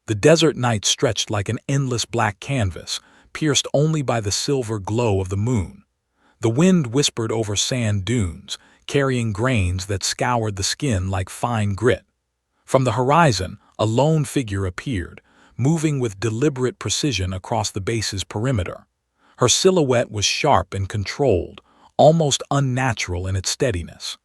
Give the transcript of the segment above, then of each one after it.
The desert night stretched like an endless black canvas, pierced only by the silver glow of the moon. The wind whispered over sand dunes, carrying grains that scoured the skin like fine grit. From the horizon, a lone figure appeared, moving with deliberate precision across the base's perimeter. Her silhouette was sharp and controlled, almost unnatural in its steadiness.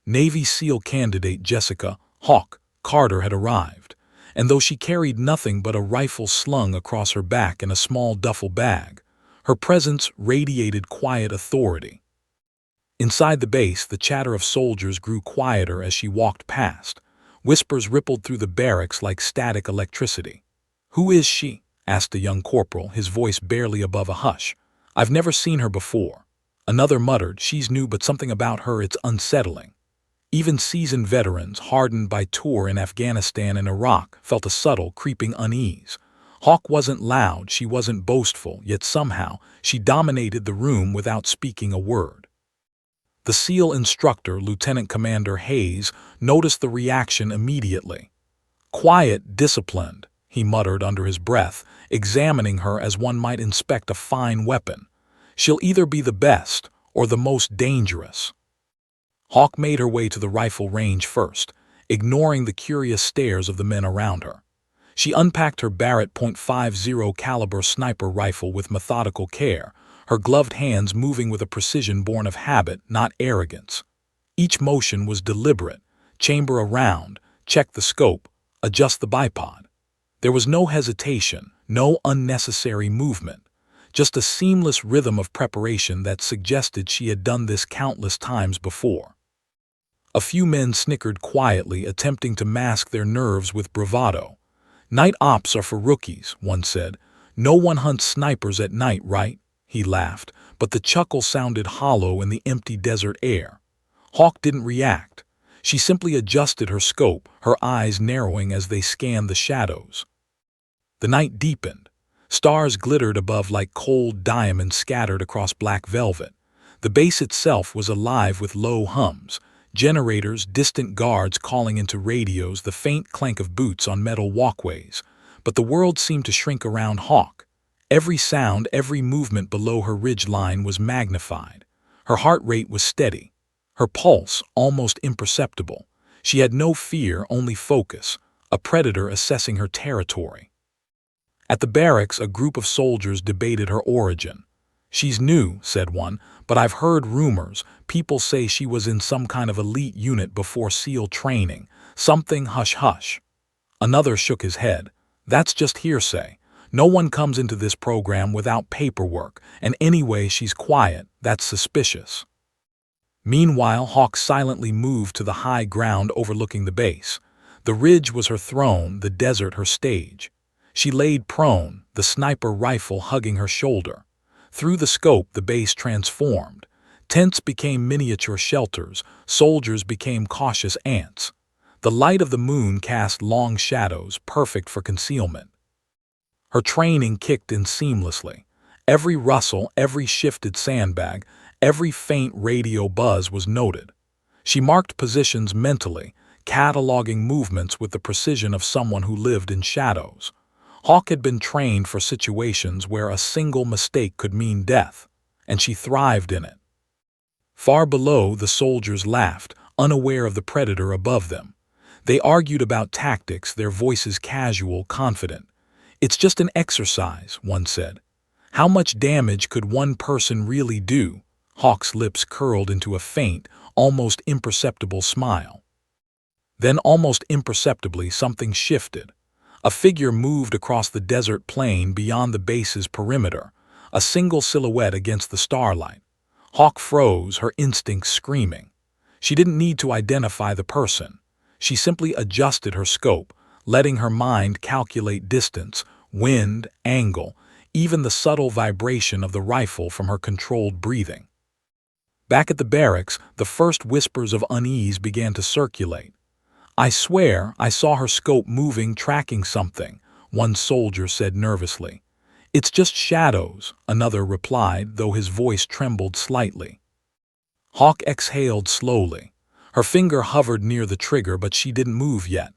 Navy SEAL candidate Jessica "Hawk" Carter had arrived, and though she carried nothing but a rifle slung across her back and a small duffel bag, her presence radiated quiet authority. Inside the base, the chatter of soldiers grew quieter as she walked past. Whispers rippled through the barracks like static electricity. "Who is she?" asked a young corporal, his voice barely above a hush. "I've never seen her before." Another muttered, "She's new, but something about her, it's unsettling." Even seasoned veterans, hardened by tour in Afghanistan and Iraq, felt a subtle, creeping unease. Hawk wasn't loud, she wasn't boastful, yet somehow she dominated the room without speaking a word. The SEAL instructor, Lieutenant Commander Hayes, noticed the reaction immediately. "Quiet, disciplined," he muttered under his breath, examining her as one might inspect a fine weapon. "She'll either be the best or the most dangerous." Hawk made her way to the rifle range first, ignoring the curious stares of the men around her. She unpacked her Barrett .50 caliber sniper rifle with methodical care, her gloved hands moving with a precision born of habit, not arrogance. Each motion was deliberate: chamber a round, check the scope, adjust the bipod. There was no hesitation, no unnecessary movement, just a seamless rhythm of preparation that suggested she had done this countless times before. A few men snickered quietly, attempting to mask their nerves with bravado. "Night ops are for rookies," one said. "No one hunts snipers at night, right?" He laughed, but the chuckle sounded hollow in the empty desert air. Hawk didn't react. She simply adjusted her scope, her eyes narrowing as they scanned the shadows. The night deepened. Stars glittered above like cold diamonds scattered across black velvet. The base itself was alive with low hums: generators, distant guards calling into radios, the faint clank of boots on metal walkways. But the world seemed to shrink around Hawk. Every sound, every movement below her ridgeline was magnified. Her heart rate was steady, her pulse almost imperceptible. She had no fear, only focus, a predator assessing her territory. At the barracks, a group of soldiers debated her origin. "She's new," said one, "but I've heard rumors. People say she was in some kind of elite unit before SEAL training. Something hush-hush." Another shook his head. "That's just hearsay. No one comes into this program without paperwork, and anyway she's quiet, that's suspicious." Meanwhile, Hawk silently moved to the high ground overlooking the base. The ridge was her throne, the desert her stage. She laid prone, the sniper rifle hugging her shoulder. Through the scope, the base transformed. Tents became miniature shelters, soldiers became cautious ants. The light of the moon cast long shadows, perfect for concealment. Her training kicked in seamlessly. Every rustle, every shifted sandbag, every faint radio buzz was noted. She marked positions mentally, cataloging movements with the precision of someone who lived in shadows. Hawk had been trained for situations where a single mistake could mean death, and she thrived in it. Far below, the soldiers laughed, unaware of the predator above them. They argued about tactics, their voices casual, confident. "It's just an exercise," one said. "How much damage could one person really do?" Hawk's lips curled into a faint, almost imperceptible smile. Then, almost imperceptibly, something shifted. A figure moved across the desert plain beyond the base's perimeter, a single silhouette against the starlight. Hawk froze, her instincts screaming. She didn't need to identify the person. She simply adjusted her scope, letting her mind calculate distance, wind, angle, even the subtle vibration of the rifle from her controlled breathing. Back at the barracks, the first whispers of unease began to circulate. "I swear I saw her scope moving, tracking something," one soldier said nervously. "It's just shadows," another replied, though his voice trembled slightly. Hawk exhaled slowly. Her finger hovered near the trigger, but she didn't move yet.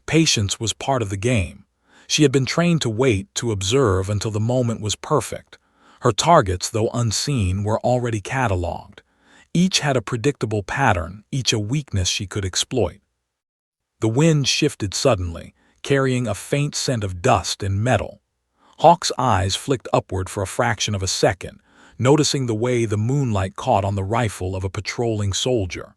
Patience was part of the game. She had been trained to wait, to observe until the moment was perfect. Her targets, though unseen, were already catalogued. Each had a predictable pattern, each a weakness she could exploit. The wind shifted suddenly, carrying a faint scent of dust and metal. Hawk's eyes flicked upward for a fraction of a second, noticing the way the moonlight caught on the rifle of a patrolling soldier.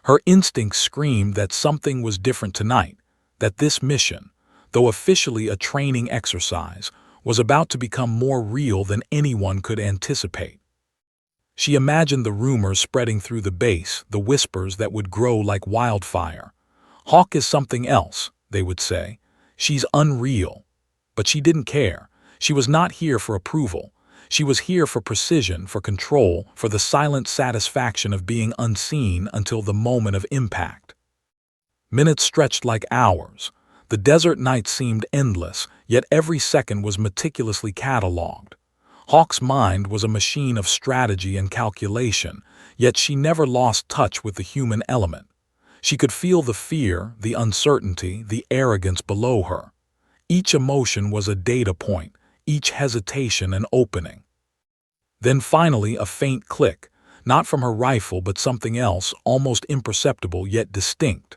Her instincts screamed that something was different tonight, that this mission, though officially a training exercise, was about to become more real than anyone could anticipate. She imagined the rumors spreading through the base, the whispers that would grow like wildfire. Hawk is something else, they would say. She's unreal. But she didn't care. She was not here for approval. She was here for precision, for control, for the silent satisfaction of being unseen until the moment of impact. Minutes stretched like hours. The desert night seemed endless, yet every second was meticulously catalogued. Hawk's mind was a machine of strategy and calculation, yet she never lost touch with the human element. She could feel the fear, the uncertainty, the arrogance below her. Each emotion was a data point, each hesitation an opening. Then finally a faint click, not from her rifle but something else, almost imperceptible yet distinct.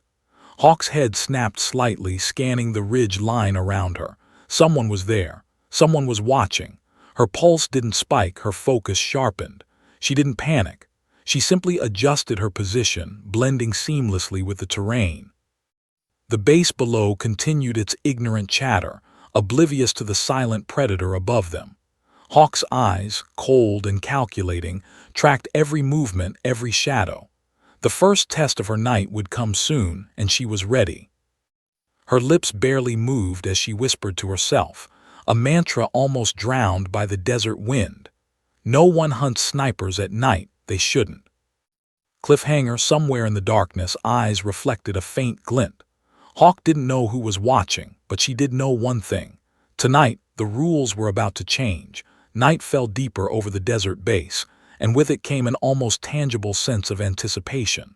Hawk's head snapped slightly, scanning the ridge line around her. Someone was there. Someone was watching. Her pulse didn't spike, her focus sharpened. She didn't panic. She simply adjusted her position, blending seamlessly with the terrain. The base below continued its ignorant chatter, oblivious to the silent predator above them. Hawk's eyes, cold and calculating, tracked every movement, every shadow. The first test of her night would come soon, and she was ready. Her lips barely moved as she whispered to herself, a mantra almost drowned by the desert wind. No one hunts snipers at night, they shouldn't. Cliffhanger, somewhere in the darkness, eyes reflected a faint glint. Hawk didn't know who was watching, but she did know one thing. Tonight, the rules were about to change. Night fell deeper over the desert base, and with it came an almost tangible sense of anticipation.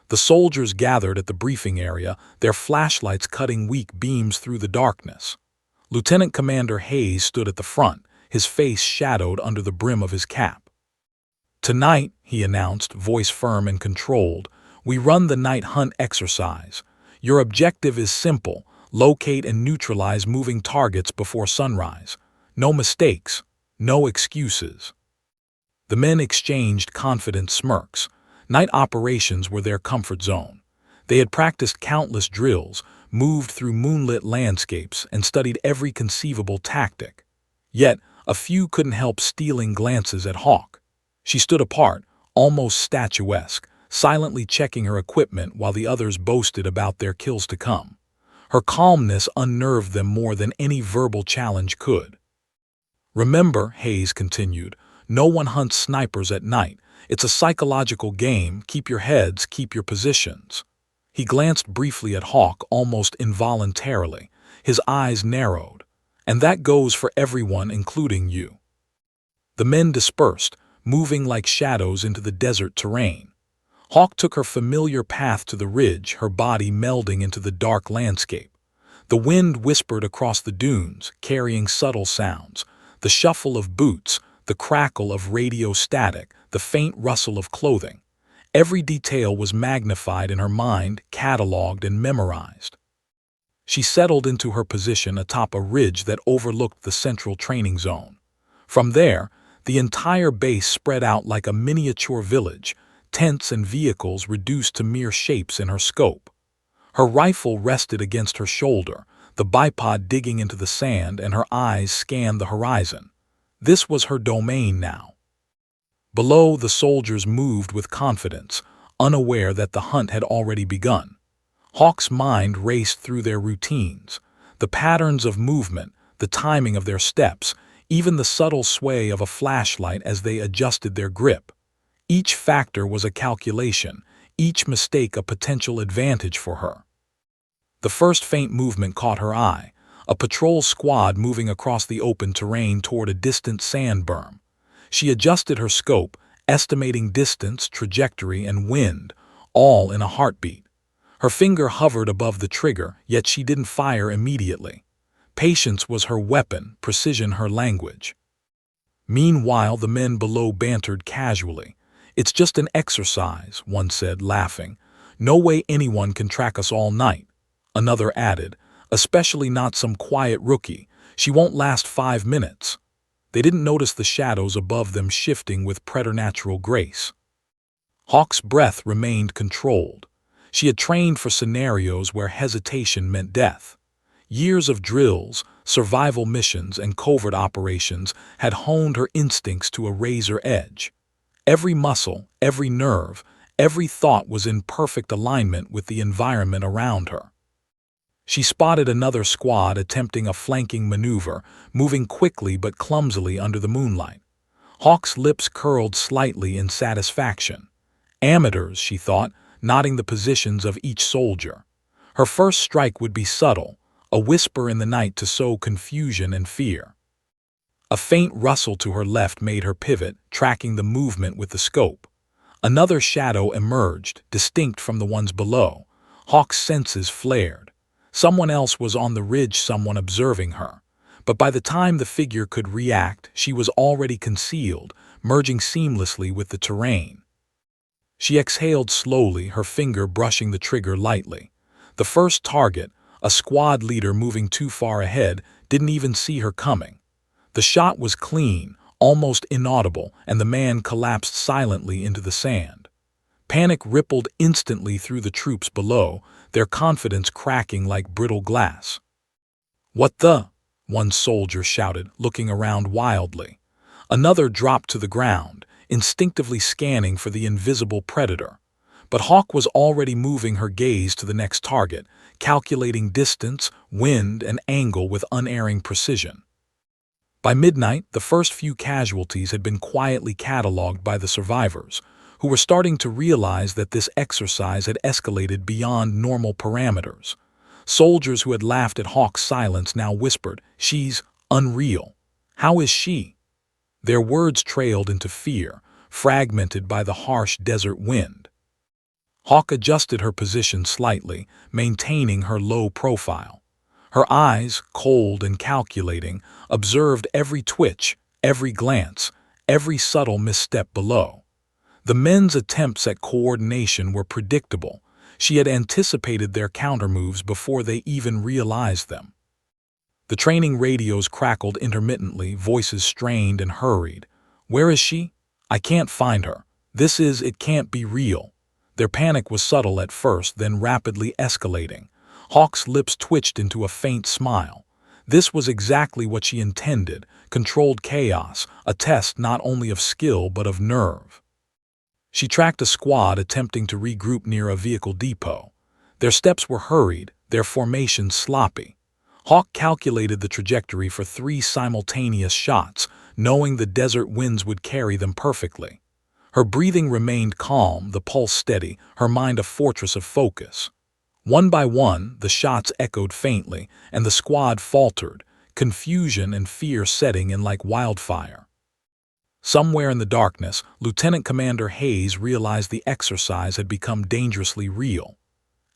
The soldiers gathered at the briefing area, their flashlights cutting weak beams through the darkness. Lieutenant Commander Hayes stood at the front, his face shadowed under the brim of his cap. "Tonight," he announced, voice firm and controlled, "we run the night hunt exercise. Your objective is simple: locate and neutralize moving targets before sunrise. No mistakes, no excuses." The men exchanged confident smirks. Night operations were their comfort zone. They had practiced countless drills, moved through moonlit landscapes, and studied every conceivable tactic. Yet, a few couldn't help stealing glances at Hawk. She stood apart, almost statuesque, silently checking her equipment while the others boasted about their kills to come. Her calmness unnerved them more than any verbal challenge could. "Remember," Hayes continued, "no one hunts snipers at night. It's a psychological game. Keep your heads, keep your positions." He glanced briefly at Hawk, almost involuntarily. His eyes narrowed. "And that goes for everyone, including you." The men dispersed, moving like shadows into the desert terrain. Hawk took her familiar path to the ridge, her body melding into the dark landscape. The wind whispered across the dunes, carrying subtle sounds: the shuffle of boots, the crackle of radio static, the faint rustle of clothing. Every detail was magnified in her mind, catalogued and memorized. She settled into her position atop a ridge that overlooked the central training zone. From there, the entire base spread out like a miniature village, tents and vehicles reduced to mere shapes in her scope. Her rifle rested against her shoulder, the bipod digging into the sand, and her eyes scanned the horizon. This was her domain now. Below, the soldiers moved with confidence, unaware that the hunt had already begun. Hawk's mind raced through their routines, the patterns of movement, the timing of their steps, even the subtle sway of a flashlight as they adjusted their grip. Each factor was a calculation, each mistake a potential advantage for her. The first faint movement caught her eye, a patrol squad moving across the open terrain toward a distant sand berm. She adjusted her scope, estimating distance, trajectory, and wind, all in a heartbeat. Her finger hovered above the trigger, yet she didn't fire immediately. Patience was her weapon, precision her language. Meanwhile, the men below bantered casually. "It's just an exercise," one said, laughing. "No way anyone can track us all night." Another added, "Especially not some quiet rookie. She won't last 5 minutes." They didn't notice the shadows above them shifting with preternatural grace. Hawk's breath remained controlled. She had trained for scenarios where hesitation meant death. Years of drills, survival missions, and covert operations had honed her instincts to a razor edge. Every muscle, every nerve, every thought was in perfect alignment with the environment around her. She spotted another squad attempting a flanking maneuver, moving quickly but clumsily under the moonlight. Hawk's lips curled slightly in satisfaction. Amateurs, she thought, nodding the positions of each soldier. Her first strike would be subtle, a whisper in the night to sow confusion and fear. A faint rustle to her left made her pivot, tracking the movement with the scope. Another shadow emerged, distinct from the ones below. Hawk's senses flared. Someone else was on the ridge, someone observing her. But by the time the figure could react, she was already concealed, merging seamlessly with the terrain. She exhaled slowly, her finger brushing the trigger lightly. The first target, a squad leader moving too far ahead, didn't even see her coming. The shot was clean, almost inaudible, and the man collapsed silently into the sand. Panic rippled instantly through the troops below, their confidence cracking like brittle glass. "What the?" one soldier shouted, looking around wildly. Another dropped to the ground, instinctively scanning for the invisible predator. But Hawk was already moving her gaze to the next target, calculating distance, wind, and angle with unerring precision. By midnight, the first few casualties had been quietly catalogued by the survivors, who were starting to realize that this exercise had escalated beyond normal parameters. Soldiers who had laughed at Hawk's silence now whispered, "She's unreal. How is she?" Their words trailed into fear, fragmented by the harsh desert wind. Hawk adjusted her position slightly, maintaining her low profile. Her eyes, cold and calculating, observed every twitch, every glance, every subtle misstep below. The men's attempts at coordination were predictable. She had anticipated their countermoves before they even realized them. The training radios crackled intermittently, voices strained and hurried. "Where is she? I can't find her. It can't be real." Their panic was subtle at first, then rapidly escalating. Hawk's lips twitched into a faint smile. This was exactly what she intended, controlled chaos, a test not only of skill but of nerve. She tracked a squad attempting to regroup near a vehicle depot. Their steps were hurried, their formations sloppy. Hawk calculated the trajectory for 3 simultaneous shots, knowing the desert winds would carry them perfectly. Her breathing remained calm, the pulse steady, her mind a fortress of focus. One by one, the shots echoed faintly, and the squad faltered, confusion and fear setting in like wildfire. Somewhere in the darkness, Lieutenant Commander Hayes realized the exercise had become dangerously real.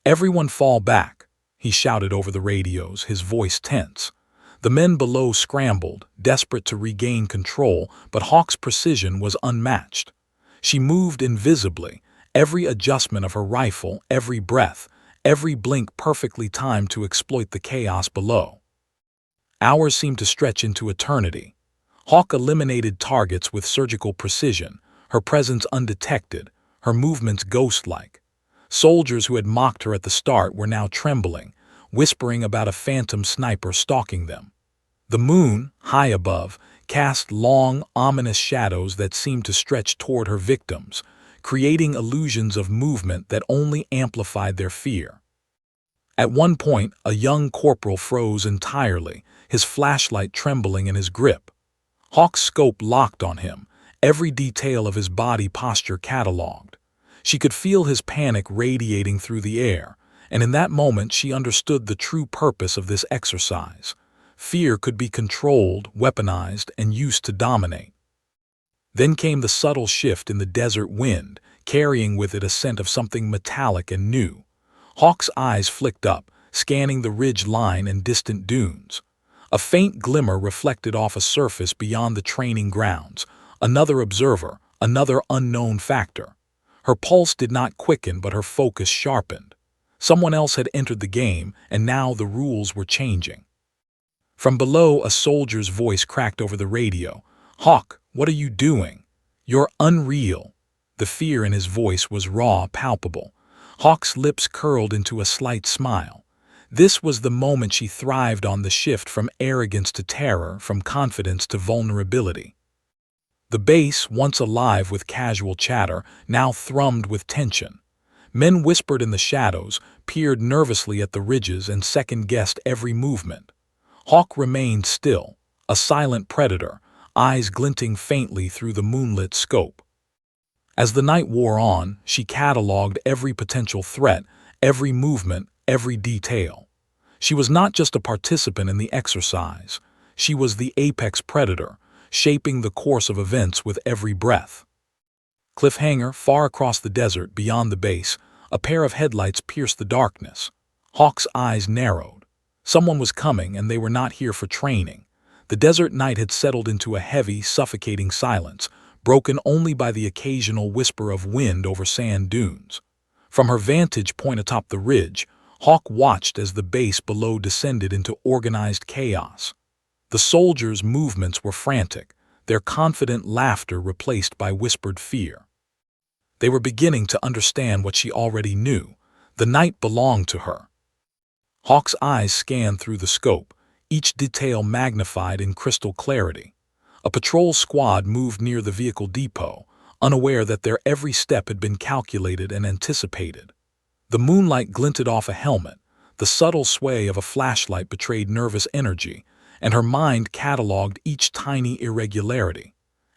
"Everyone fall back," he shouted over the radios, his voice tense. The men below scrambled, desperate to regain control, but Hawk's precision was unmatched. She moved invisibly, every adjustment of her rifle, every breath, every blink perfectly timed to exploit the chaos below. Hours seemed to stretch into eternity. Hawk eliminated targets with surgical precision, her presence undetected, her movements ghost-like. Soldiers who had mocked her at the start were now trembling, whispering about a phantom sniper stalking them. The moon, high above, cast long, ominous shadows that seemed to stretch toward her victims, creating illusions of movement that only amplified their fear. At one point, a young corporal froze entirely, his flashlight trembling in his grip. Hawk's scope locked on him, every detail of his body posture catalogued. She could feel his panic radiating through the air, and in that moment she understood the true purpose of this exercise. Fear could be controlled, weaponized, and used to dominate. Then came the subtle shift in the desert wind, carrying with it a scent of something metallic and new. Hawk's eyes flicked up, scanning the ridge line and distant dunes. A faint glimmer reflected off a surface beyond the training grounds. Another observer, another unknown factor. Her pulse did not quicken, but her focus sharpened. Someone else had entered the game, and now the rules were changing. From below, a soldier's voice cracked over the radio. "Hawk, what are you doing? You're unreal." The fear in his voice was raw, palpable. Hawk's lips curled into a slight smile. This was the moment she thrived on, the shift from arrogance to terror, from confidence to vulnerability. The base, once alive with casual chatter, now thrummed with tension. Men whispered in the shadows, peered nervously at the ridges, and second-guessed every movement. Hawk remained still, a silent predator, eyes glinting faintly through the moonlit scope. As the night wore on, she catalogued every potential threat, every movement, every detail. She was not just a participant in the exercise. She was the apex predator, shaping the course of events with every breath. Cliffhanger, far across the desert beyond the base, a pair of headlights pierced the darkness. Hawk's eyes narrowed. Someone was coming, and they were not here for training. The desert night had settled into a heavy, suffocating silence, broken only by the occasional whisper of wind over sand dunes. From her vantage point atop the ridge, Hawk watched as the base below descended into organized chaos. The soldiers' movements were frantic, their confident laughter replaced by whispered fear. They were beginning to understand what she already knew. The night belonged to her. Hawk's eyes scanned through the scope, each detail magnified in crystal clarity. A patrol squad moved near the vehicle depot, unaware that their every step had been calculated and anticipated. The moonlight glinted off a helmet, the subtle sway of a flashlight betrayed nervous energy, and her mind catalogued each tiny irregularity.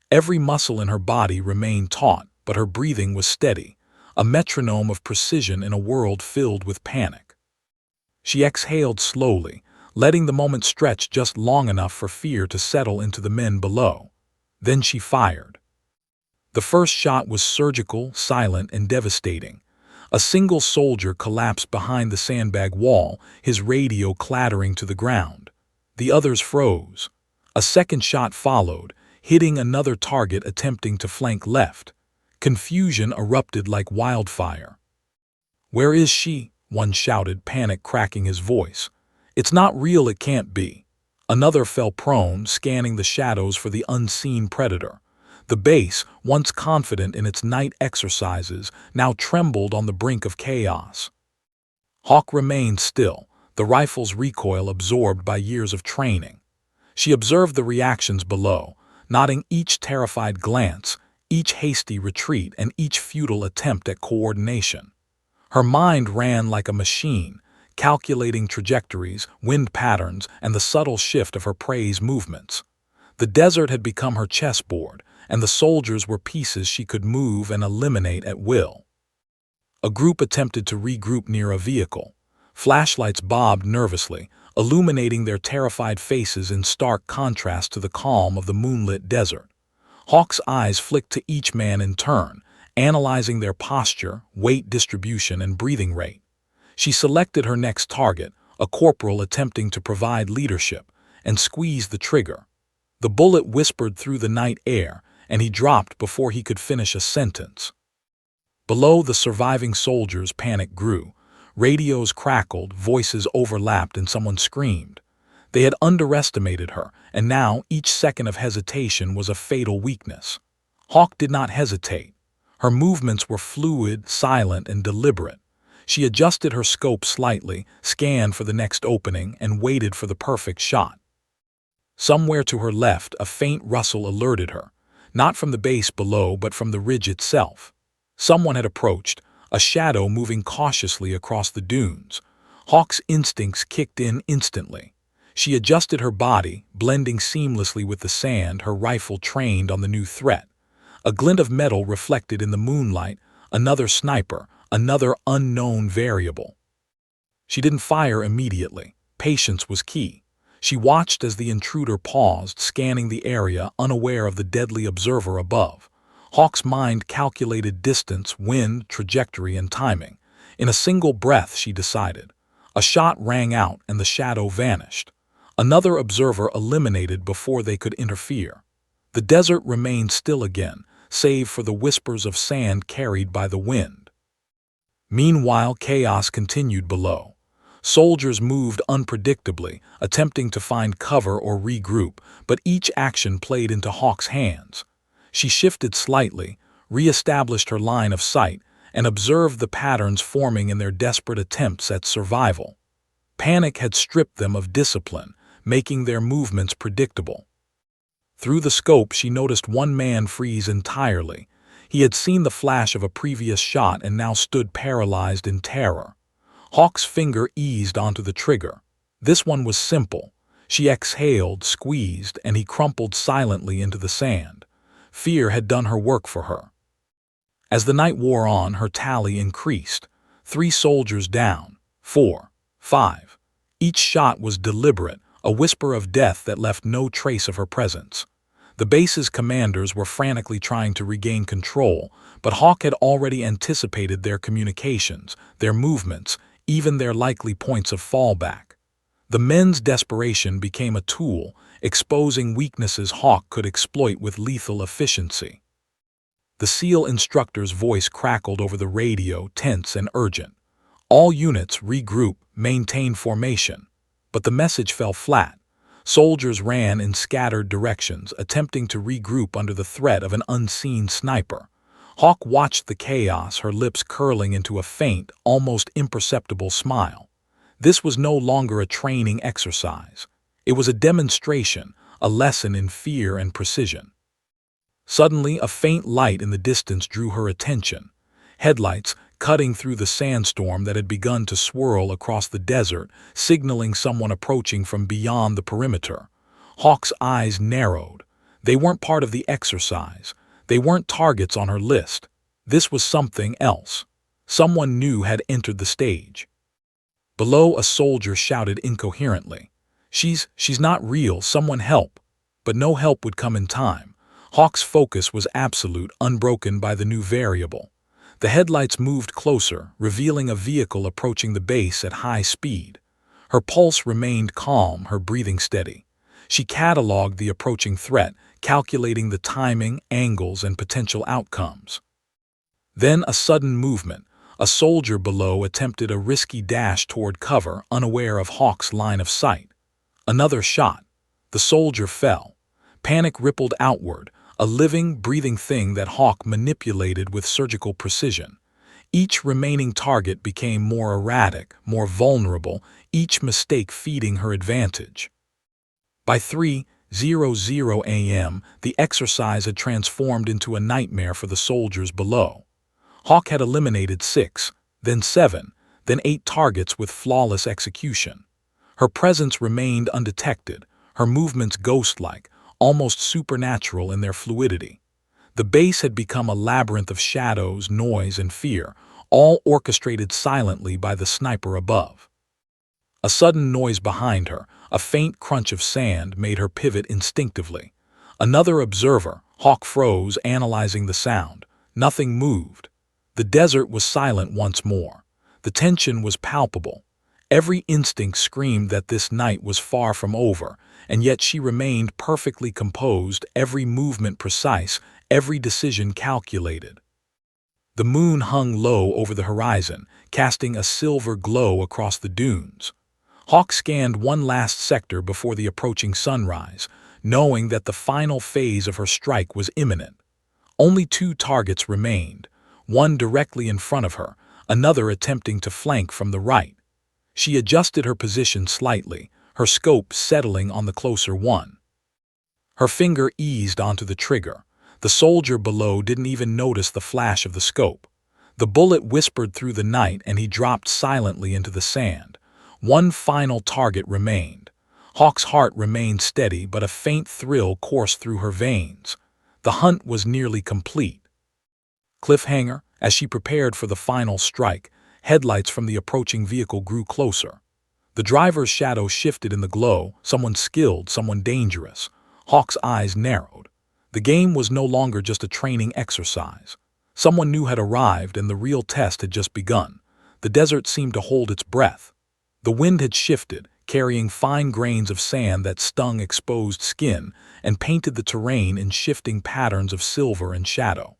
Every muscle in her body remained taut, but her breathing was steady, a metronome of precision in a world filled with panic. She exhaled slowly, letting the moment stretch just long enough for fear to settle into the men below. Then she fired. The first shot was surgical, silent, and devastating. A single soldier collapsed behind the sandbag wall, his radio clattering to the ground. The others froze. A second shot followed, hitting another target attempting to flank left. Confusion erupted like wildfire. "Where is she?" one shouted, panic cracking his voice. "It's not real, it can't be." Another fell prone, scanning the shadows for the unseen predator. The base, once confident in its night exercises, now trembled on the brink of chaos. Hawk remained still, the rifle's recoil absorbed by years of training. She observed the reactions below, noting each terrified glance, each hasty retreat, and each futile attempt at coordination. Her mind ran like a machine, calculating trajectories, wind patterns, and the subtle shift of her prey's movements. The desert had become her chessboard, and the soldiers were pieces she could move and eliminate at will. A group attempted to regroup near a vehicle. Flashlights bobbed nervously, illuminating their terrified faces in stark contrast to the calm of the moonlit desert. Hawk's eyes flicked to each man in turn, analyzing their posture, weight distribution, and breathing rate. She selected her next target, a corporal attempting to provide leadership, and squeezed the trigger. The bullet whispered through the night air, and he dropped before he could finish a sentence. Below, the surviving soldiers' panic grew. Radios crackled, voices overlapped, and someone screamed. They had underestimated her, and now each second of hesitation was a fatal weakness. Hawk did not hesitate. Her movements were fluid, silent, and deliberate. She adjusted her scope slightly, scanned for the next opening, and waited for the perfect shot. Somewhere to her left, a faint rustle alerted her, not from the base below but from the ridge itself. Someone had approached, a shadow moving cautiously across the dunes. Hawk's instincts kicked in instantly. She adjusted her body, blending seamlessly with the sand, her rifle trained on the new threat. A glint of metal reflected in the moonlight, another sniper, another unknown variable. She didn't fire immediately. Patience was key. She watched as the intruder paused, scanning the area, unaware of the deadly observer above. Hawk's mind calculated distance, wind, trajectory, and timing. In a single breath, she decided. A shot rang out, and the shadow vanished. Another observer eliminated before they could interfere. The desert remained still again, save for the whispers of sand carried by the wind. Meanwhile, chaos continued below. Soldiers moved unpredictably, attempting to find cover or regroup, but each action played into Hawk's hands. She shifted slightly, re-established her line of sight, and observed the patterns forming in their desperate attempts at survival. Panic had stripped them of discipline, making their movements predictable. Through the scope, she noticed one man freeze entirely. He had seen the flash of a previous shot and now stood paralyzed in terror. Hawk's finger eased onto the trigger. This one was simple. She exhaled, squeezed, and he crumpled silently into the sand. Fear had done her work for her. As the night wore on, her tally increased. 3 soldiers down, 4, 5. Each shot was deliberate, a whisper of death that left no trace of her presence. The base's commanders were frantically trying to regain control, but Hawk had already anticipated their communications, their movements, even their likely points of fallback. The men's desperation became a tool, exposing weaknesses Hawk could exploit with lethal efficiency. The SEAL instructor's voice crackled over the radio, tense and urgent. All units regroup, maintain formation. But the message fell flat. Soldiers ran in scattered directions, attempting to regroup under the threat of an unseen sniper. Hawk watched the chaos, her lips curling into a faint, almost imperceptible smile. This was no longer a training exercise. It was a demonstration, a lesson in fear and precision. Suddenly, a faint light in the distance drew her attention. Headlights, cutting through the sandstorm that had begun to swirl across the desert, signaling someone approaching from beyond the perimeter. Hawk's eyes narrowed. They weren't part of the exercise. They weren't targets on her list. This was something else. Someone new had entered the stage. Below, a soldier shouted incoherently. She's not real, someone help." But no help would come in time. Hawk's focus was absolute, unbroken by the new variable. The headlights moved closer, revealing a vehicle approaching the base at high speed. Her pulse remained calm, her breathing steady. She cataloged the approaching threat, calculating the timing, angles, and potential outcomes. Then a sudden movement. A soldier below attempted a risky dash toward cover, unaware of Hawk's line of sight. Another shot. The soldier fell. Panic rippled outward, a living, breathing thing that Hawk manipulated with surgical precision. Each remaining target became more erratic, more vulnerable, each mistake feeding her advantage. By 3:00 a.m., the exercise had transformed into a nightmare for the soldiers below. Hawk had eliminated 6, then 7, then 8 targets with flawless execution. Her presence remained undetected, her movements ghost-like, almost supernatural in their fluidity. The base had become a labyrinth of shadows, noise, and fear, all orchestrated silently by the sniper above. A sudden noise behind her, a faint crunch of sand, made her pivot instinctively. Another observer, Hawk froze, analyzing the sound. Nothing moved. The desert was silent once more. The tension was palpable. Every instinct screamed that this night was far from over, and yet she remained perfectly composed, every movement precise, every decision calculated. The moon hung low over the horizon, casting a silver glow across the dunes. Hawk scanned one last sector before the approaching sunrise, knowing that the final phase of her strike was imminent. Only 2 targets remained, one directly in front of her, another attempting to flank from the right. She adjusted her position slightly, her scope settling on the closer one. Her finger eased onto the trigger. The soldier below didn't even notice the flash of the scope. The bullet whispered through the night and he dropped silently into the sand. One final target remained. Hawk's heart remained steady, but a faint thrill coursed through her veins. The hunt was nearly complete. Cliffhanger, as she prepared for the final strike, headlights from the approaching vehicle grew closer. The driver's shadow shifted in the glow, someone skilled, someone dangerous. Hawk's eyes narrowed. The game was no longer just a training exercise. Someone new had arrived and the real test had just begun. The desert seemed to hold its breath. The wind had shifted, carrying fine grains of sand that stung exposed skin and painted the terrain in shifting patterns of silver and shadow.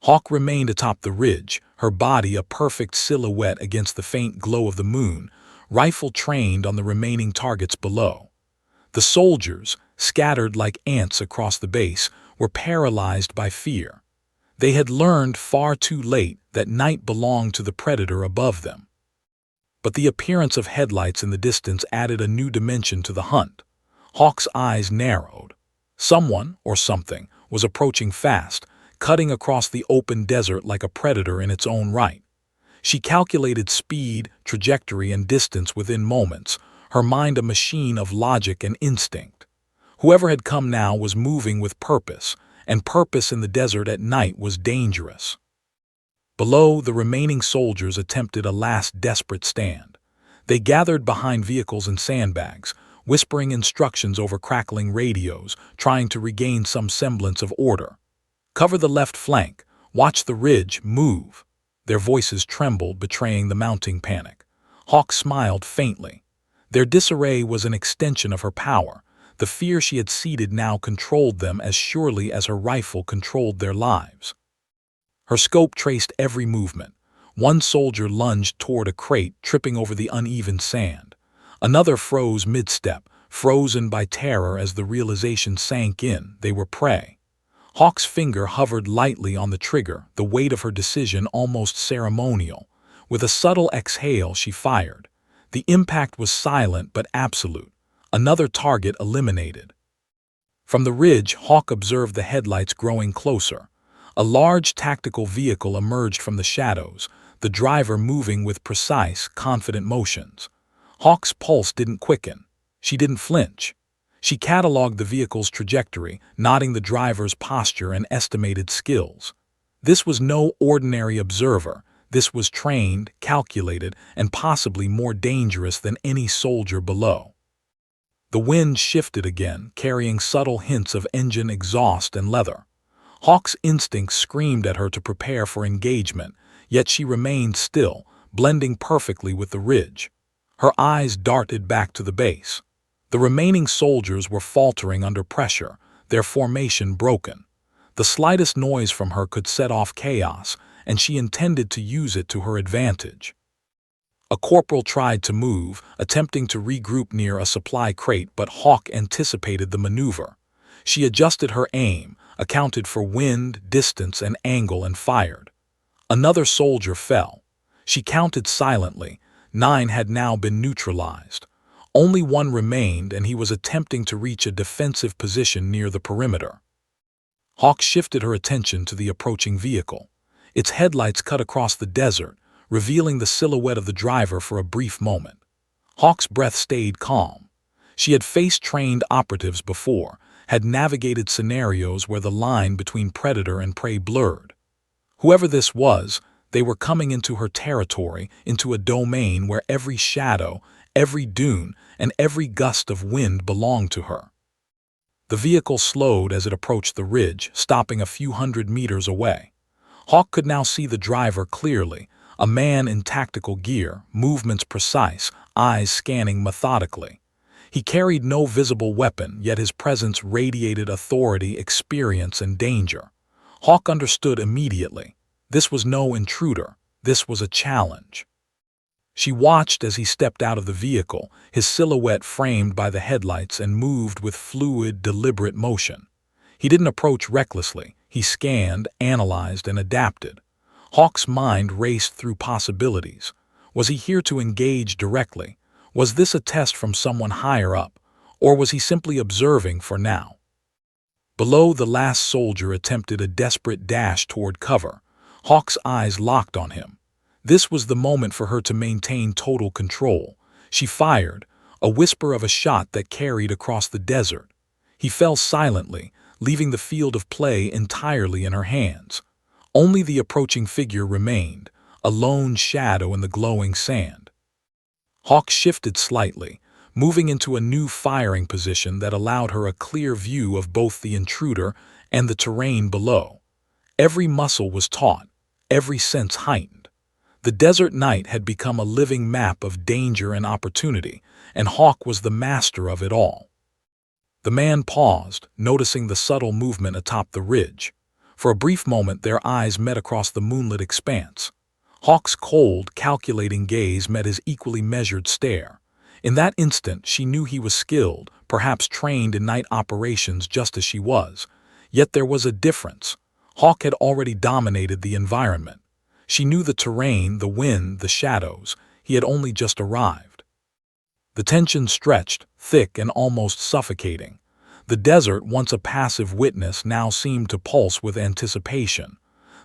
Hawk remained atop the ridge, her body a perfect silhouette against the faint glow of the moon, rifle trained on the remaining targets below. The soldiers, scattered like ants across the base, were paralyzed by fear. They had learned far too late that night belonged to the predator above them. But the appearance of headlights in the distance added a new dimension to the hunt. Hawk's eyes narrowed. Someone, or something, was approaching fast, cutting across the open desert like a predator in its own right. She calculated speed, trajectory, and distance within moments, her mind a machine of logic and instinct. Whoever had come now was moving with purpose, and purpose in the desert at night was dangerous. Below, the remaining soldiers attempted a last desperate stand. They gathered behind vehicles and sandbags, whispering instructions over crackling radios, trying to regain some semblance of order. "Cover the left flank. Watch the ridge. Move." Their voices trembled, betraying the mounting panic. Hawk smiled faintly. Their disarray was an extension of her power. The fear she had seeded now controlled them as surely as her rifle controlled their lives. Her scope traced every movement. One soldier lunged toward a crate, tripping over the uneven sand. Another froze mid-step, frozen by terror as the realization sank in they were prey. Hawk's finger hovered lightly on the trigger, the weight of her decision almost ceremonial. With a subtle exhale, she fired. The impact was silent but absolute. Another target eliminated. From the ridge, Hawk observed the headlights growing closer. A large tactical vehicle emerged from the shadows, the driver moving with precise, confident motions. Hawk's pulse didn't quicken. She didn't flinch. She cataloged the vehicle's trajectory, noting the driver's posture and estimated skills. This was no ordinary observer. This was trained, calculated, and possibly more dangerous than any soldier below. The wind shifted again, carrying subtle hints of engine exhaust and leather. Hawk's instincts screamed at her to prepare for engagement, yet she remained still, blending perfectly with the ridge. Her eyes darted back to the base. The remaining soldiers were faltering under pressure, their formation broken. The slightest noise from her could set off chaos, and she intended to use it to her advantage. A corporal tried to move, attempting to regroup near a supply crate, but Hawk anticipated the maneuver. She adjusted her aim, accounted for wind, distance, and angle, and fired. Another soldier fell. She counted silently. 9 had now been neutralized. Only one remained, and he was attempting to reach a defensive position near the perimeter. Hawk shifted her attention to the approaching vehicle. Its headlights cut across the desert, revealing the silhouette of the driver for a brief moment. Hawk's breath stayed calm. She had faced trained operatives before, had navigated scenarios where the line between predator and prey blurred. Whoever this was, they were coming into her territory, into a domain where every shadow, every dune, and every gust of wind belonged to her. The vehicle slowed as it approached the ridge, stopping a few hundred meters away. Hawk could now see the driver clearly, a man in tactical gear, movements precise, eyes scanning methodically. He carried no visible weapon, yet his presence radiated authority, experience, and danger. Hawk understood immediately. This was no intruder. This was a challenge. She watched as he stepped out of the vehicle, his silhouette framed by the headlights, and moved with fluid, deliberate motion. He didn't approach recklessly. He scanned, analyzed, and adapted. Hawk's mind raced through possibilities. Was he here to engage directly? Was this a test from someone higher up? Or was he simply observing for now? Below, the last soldier attempted a desperate dash toward cover. Hawk's eyes locked on him. This was the moment for her to maintain total control. She fired, a whisper of a shot that carried across the desert. He fell silently, leaving the field of play entirely in her hands. Only the approaching figure remained, a lone shadow in the glowing sand. Hawk shifted slightly, moving into a new firing position that allowed her a clear view of both the intruder and the terrain below. Every muscle was taut, every sense heightened. The desert night had become a living map of danger and opportunity, and Hawk was the master of it all. The man paused, noticing the subtle movement atop the ridge. For a brief moment their eyes met across the moonlit expanse. Hawk's cold, calculating gaze met his equally measured stare. In that instant she knew he was skilled, perhaps trained in night operations just as she was. Yet there was a difference. Hawk had already dominated the environment. She knew the terrain, the wind, the shadows. He had only just arrived. The tension stretched, thick and almost suffocating. The desert, once a passive witness, now seemed to pulse with anticipation.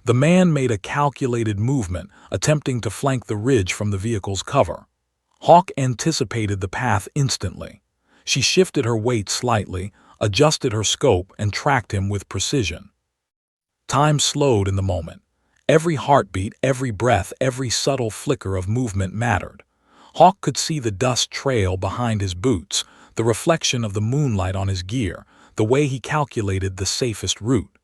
The man made a calculated movement, attempting to flank the ridge from the vehicle's cover. Hawk anticipated the path instantly. She shifted her weight slightly, adjusted her scope, and tracked him with precision. Time slowed in the moment. Every heartbeat, every breath, every subtle flicker of movement mattered. Hawk could see the dust trail behind his boots, the reflection of the moonlight on his gear, the way he calculated the safest route.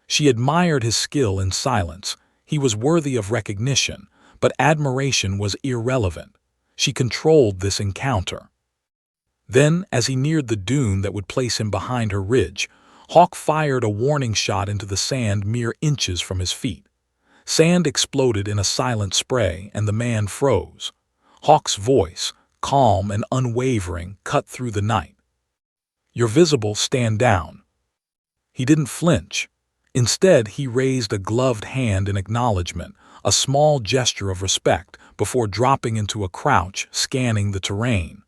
She admired his skill in silence. He was worthy of recognition, but admiration was irrelevant. She controlled this encounter. Then, as he neared the dune that would place him behind her ridge, Hawk fired a warning shot into the sand mere inches from his feet. Sand exploded in a silent spray, and the man froze. Hawk's voice, calm and unwavering, cut through the night. "You're visible, stand down." He didn't flinch. Instead, he raised a gloved hand in acknowledgement, a small gesture of respect, before dropping into a crouch, scanning the terrain.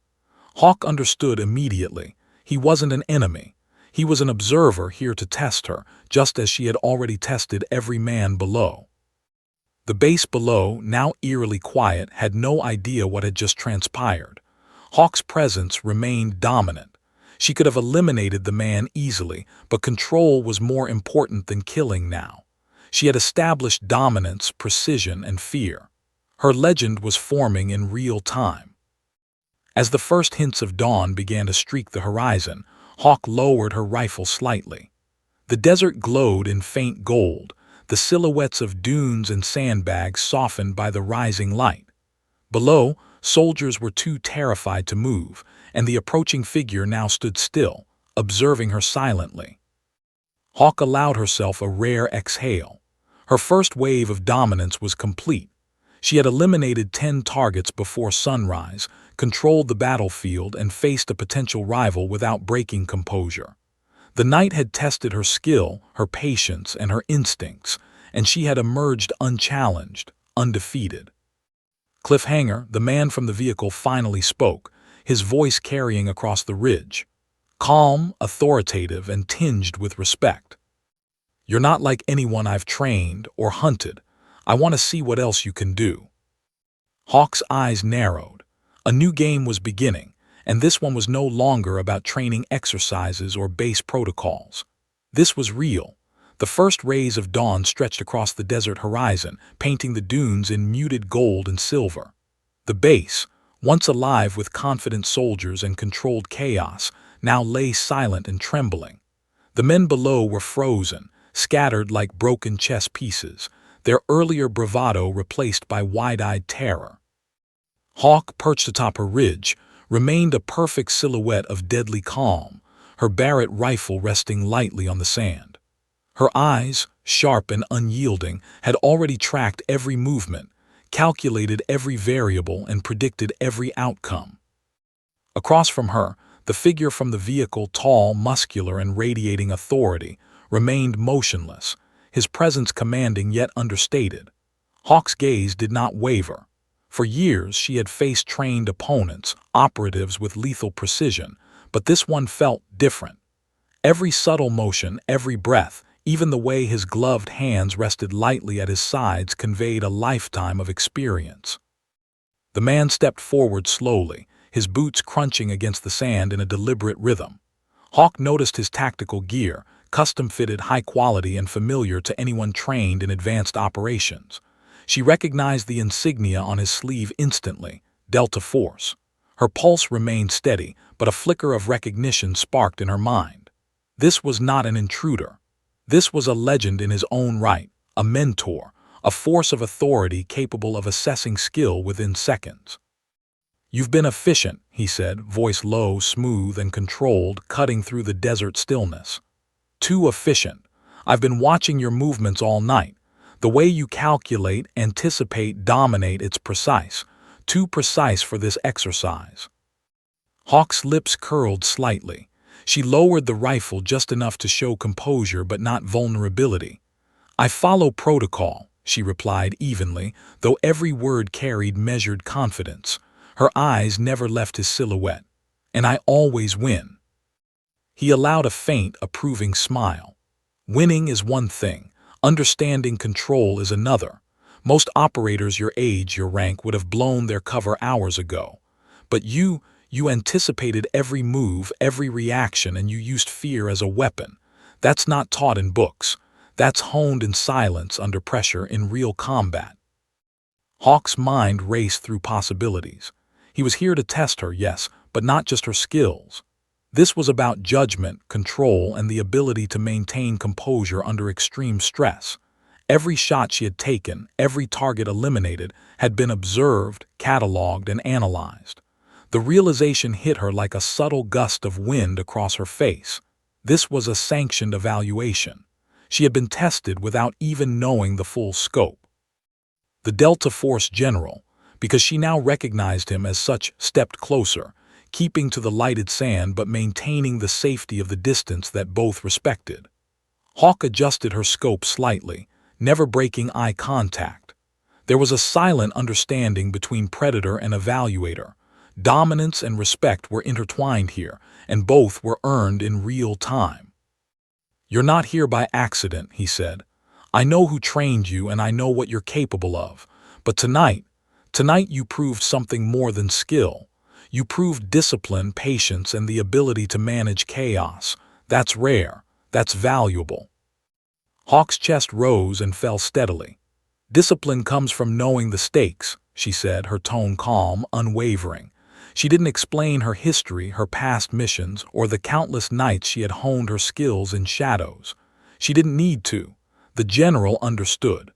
Hawk understood immediately. He wasn't an enemy. He was an observer here to test her, just as she had already tested every man below. The base below, now eerily quiet, had no idea what had just transpired. Hawk's presence remained dominant. She could have eliminated the man easily, but control was more important than killing now. She had established dominance, precision, and fear. Her legend was forming in real time. As the first hints of dawn began to streak the horizon, Hawk lowered her rifle slightly. The desert glowed in faint gold, the silhouettes of dunes and sandbags softened by the rising light. Below, soldiers were too terrified to move, and the approaching figure now stood still, observing her silently. Hawk allowed herself a rare exhale. Her first wave of dominance was complete. She had eliminated 10 targets before sunrise, controlled the battlefield, and faced a potential rival without breaking composure. The night had tested her skill, her patience, and her instincts, and she had emerged unchallenged, undefeated. Cliffhanger, the man from the vehicle, finally spoke, his voice carrying across the ridge. Calm, authoritative, and tinged with respect. "You're not like anyone I've trained or hunted. I want to see what else you can do." Hawk's eyes narrowed. A new game was beginning, and this one was no longer about training exercises or base protocols. This was real. The first rays of dawn stretched across the desert horizon, painting the dunes in muted gold and silver. The base, once alive with confident soldiers and controlled chaos, now lay silent and trembling. The men below were frozen, scattered like broken chess pieces, their earlier bravado replaced by wide-eyed terror. Hawk, perched atop her ridge, remained a perfect silhouette of deadly calm, her Barrett rifle resting lightly on the sand. Her eyes, sharp and unyielding, had already tracked every movement, calculated every variable, and predicted every outcome. Across from her, the figure from the vehicle, tall, muscular, and radiating authority, remained motionless, his presence commanding yet understated. Hawk's gaze did not waver. For years she had faced trained opponents, operatives with lethal precision, but this one felt different. Every subtle motion, every breath, even the way his gloved hands rested lightly at his sides conveyed a lifetime of experience. The man stepped forward slowly, his boots crunching against the sand in a deliberate rhythm. Hawk noticed his tactical gear, custom-fitted, high quality, and familiar to anyone trained in advanced operations. She recognized the insignia on his sleeve instantly, Delta Force. Her pulse remained steady, but a flicker of recognition sparked in her mind. This was not an intruder. This was a legend in his own right, a mentor, a force of authority capable of assessing skill within seconds. "You've been efficient," he said, voice low, smooth, and controlled, cutting through the desert stillness. "Too efficient. I've been watching your movements all night. The way you calculate, anticipate, dominate, it's precise. Too precise for this exercise." Hawk's lips curled slightly. She lowered the rifle just enough to show composure but not vulnerability. "I follow protocol," she replied evenly, though every word carried measured confidence. Her eyes never left his silhouette. "And I always win." He allowed a faint, approving smile. "Winning is one thing. Understanding control is another. Most operators your age, your rank, would have blown their cover hours ago. But you anticipated every move, every reaction, and you used fear as a weapon. That's not taught in books. That's honed in silence, under pressure, in real combat." Hawk's mind raced through possibilities. He was here to test her, yes, but not just her skills. This was about judgment, control, and the ability to maintain composure under extreme stress. Every shot she had taken, every target eliminated, had been observed, catalogued, and analyzed. The realization hit her like a subtle gust of wind across her face. This was a sanctioned evaluation. She had been tested without even knowing the full scope. The Delta Force general, because she now recognized him as such, stepped closer, keeping to the lighted sand but maintaining the safety of the distance that both respected. Hawk adjusted her scope slightly, never breaking eye contact. There was a silent understanding between predator and evaluator. Dominance and respect were intertwined here, and both were earned in real time. "You're not here by accident," he said. "I know who trained you and I know what you're capable of. But tonight you proved something more than skill. You proved discipline, patience, and the ability to manage chaos. That's rare. That's valuable." Hawk's chest rose and fell steadily. "Discipline comes from knowing the stakes," she said, her tone calm, unwavering. She didn't explain her history, her past missions, or the countless nights she had honed her skills in shadows. She didn't need to. The general understood.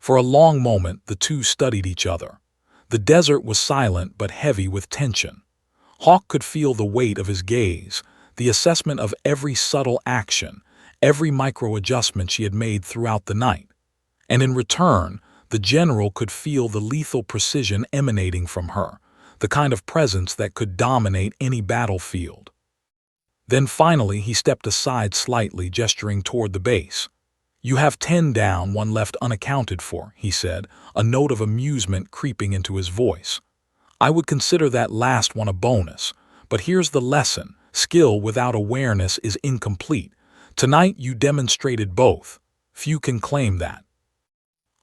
For a long moment, the two studied each other. The desert was silent but heavy with tension. Hawk could feel the weight of his gaze, the assessment of every subtle action, every micro-adjustment she had made throughout the night. And in return, the general could feel the lethal precision emanating from her, the kind of presence that could dominate any battlefield. Then finally he stepped aside slightly, gesturing toward the base. "You have 10 down, 1 left unaccounted for," he said, a note of amusement creeping into his voice. "I would consider that last one a bonus, but here's the lesson. Skill without awareness is incomplete. Tonight you demonstrated both. Few can claim that."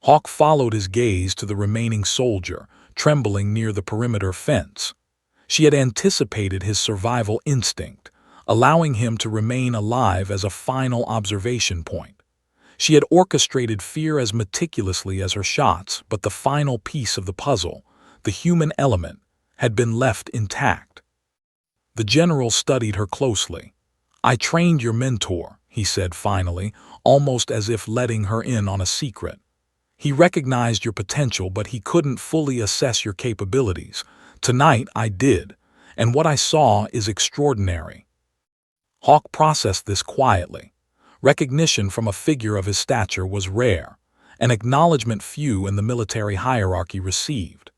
Hawk followed his gaze to the remaining soldier, trembling near the perimeter fence. She had anticipated his survival instinct, allowing him to remain alive as a final observation point. She had orchestrated fear as meticulously as her shots, but the final piece of the puzzle, the human element, had been left intact. The general studied her closely. "I trained your mentor," he said finally, almost as if letting her in on a secret. "He recognized your potential, but he couldn't fully assess your capabilities. Tonight I did, and what I saw is extraordinary." Hawk processed this quietly. Recognition from a figure of his stature was rare, an acknowledgement few in the military hierarchy received.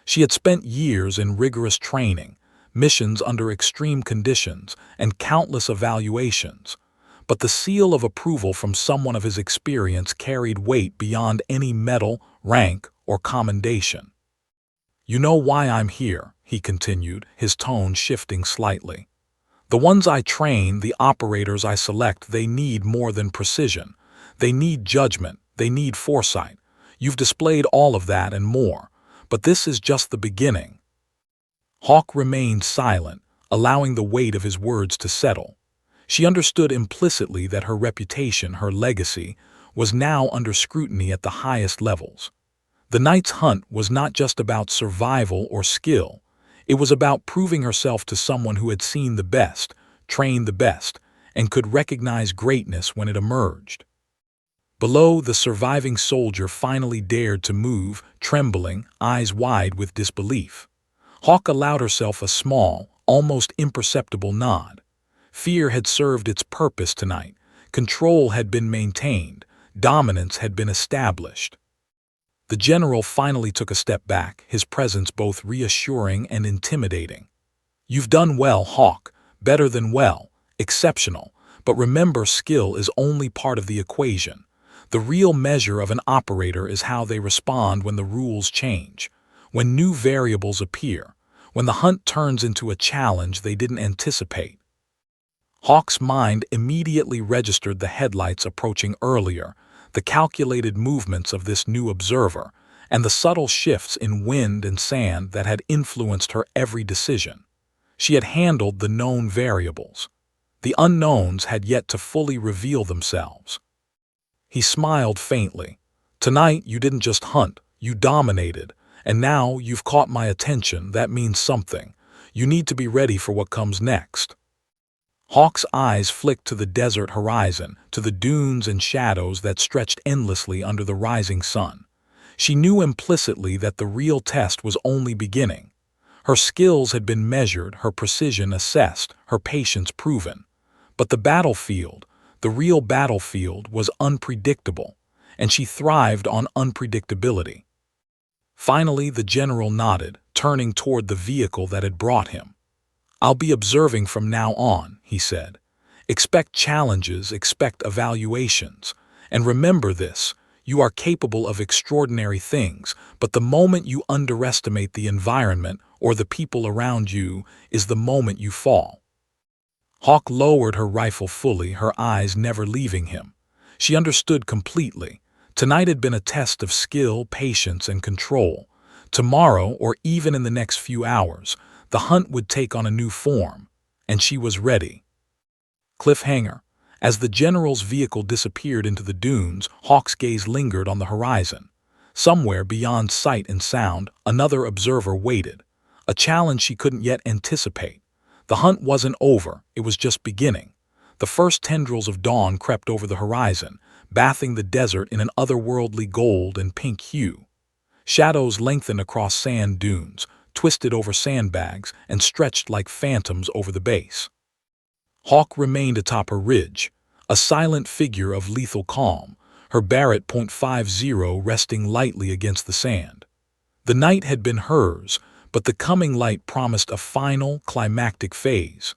She had spent years in rigorous training, missions under extreme conditions, and countless evaluations. But the seal of approval from someone of his experience carried weight beyond any medal, rank, or commendation. "You know why I'm here," he continued, his tone shifting slightly. "The ones I train, the operators I select, they need more than precision. They need judgment, they need foresight. You've displayed all of that and more, but this is just the beginning." Hawk remained silent, allowing the weight of his words to settle. She understood implicitly that her reputation, her legacy, was now under scrutiny at the highest levels. The night's hunt was not just about survival or skill. It was about proving herself to someone who had seen the best, trained the best, and could recognize greatness when it emerged. Below, the surviving soldier finally dared to move, trembling, eyes wide with disbelief. Hawk allowed herself a small, almost imperceptible nod. Fear had served its purpose tonight. Control had been maintained. Dominance had been established. The general finally took a step back, his presence both reassuring and intimidating. "You've done well, Hawk. Better than well. Exceptional. But remember, skill is only part of the equation. The real measure of an operator is how they respond when the rules change, when new variables appear, when the hunt turns into a challenge they didn't anticipate." Hawk's mind immediately registered the headlights approaching earlier, the calculated movements of this new observer, and the subtle shifts in wind and sand that had influenced her every decision. She had handled the known variables. The unknowns had yet to fully reveal themselves. He smiled faintly. "Tonight you didn't just hunt, you dominated, and now you've caught my attention. That means something. You need to be ready for what comes next." Hawk's eyes flicked to the desert horizon, to the dunes and shadows that stretched endlessly under the rising sun. She knew implicitly that the real test was only beginning. Her skills had been measured, her precision assessed, her patience proven. But the real battlefield, was unpredictable, and she thrived on unpredictability. Finally, the general nodded, turning toward the vehicle that had brought him. "I'll be observing from now on," he said. "Expect challenges, expect evaluations. And remember this, you are capable of extraordinary things, but the moment you underestimate the environment or the people around you is the moment you fall." Hawk lowered her rifle fully, her eyes never leaving him. She understood completely. Tonight had been a test of skill, patience, and control. Tomorrow, or even in the next few hours, the hunt would take on a new form, and she was ready. Cliffhanger. As the general's vehicle disappeared into the dunes, Hawk's gaze lingered on the horizon. Somewhere beyond sight and sound, another observer waited, a challenge she couldn't yet anticipate. The hunt wasn't over, it was just beginning. The first tendrils of dawn crept over the horizon, bathing the desert in an otherworldly gold and pink hue. Shadows lengthened across sand dunes, twisted over sandbags, and stretched like phantoms over the base. Hawk remained atop her ridge, a silent figure of lethal calm, her Barrett .50 resting lightly against the sand. The night had been hers, but the coming light promised a final, climactic phase.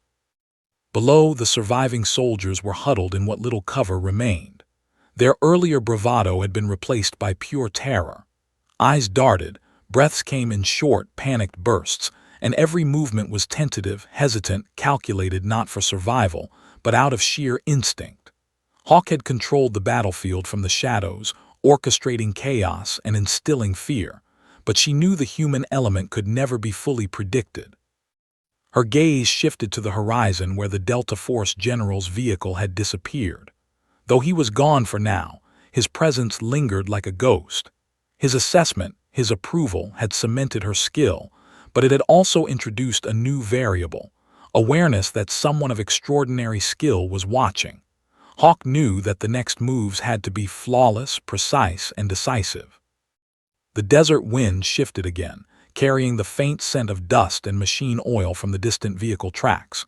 Below, the surviving soldiers were huddled in what little cover remained. Their earlier bravado had been replaced by pure terror. Eyes darted, breaths came in short, panicked bursts, and every movement was tentative, hesitant, calculated not for survival, but out of sheer instinct. Hawk had controlled the battlefield from the shadows, orchestrating chaos and instilling fear, but she knew the human element could never be fully predicted. Her gaze shifted to the horizon where the Delta Force general's vehicle had disappeared. Though he was gone for now, his presence lingered like a ghost. His assessment, his approval, had cemented her skill, but it had also introduced a new variable, awareness that someone of extraordinary skill was watching. Hawk knew that the next moves had to be flawless, precise, and decisive. The desert wind shifted again, carrying the faint scent of dust and machine oil from the distant vehicle tracks.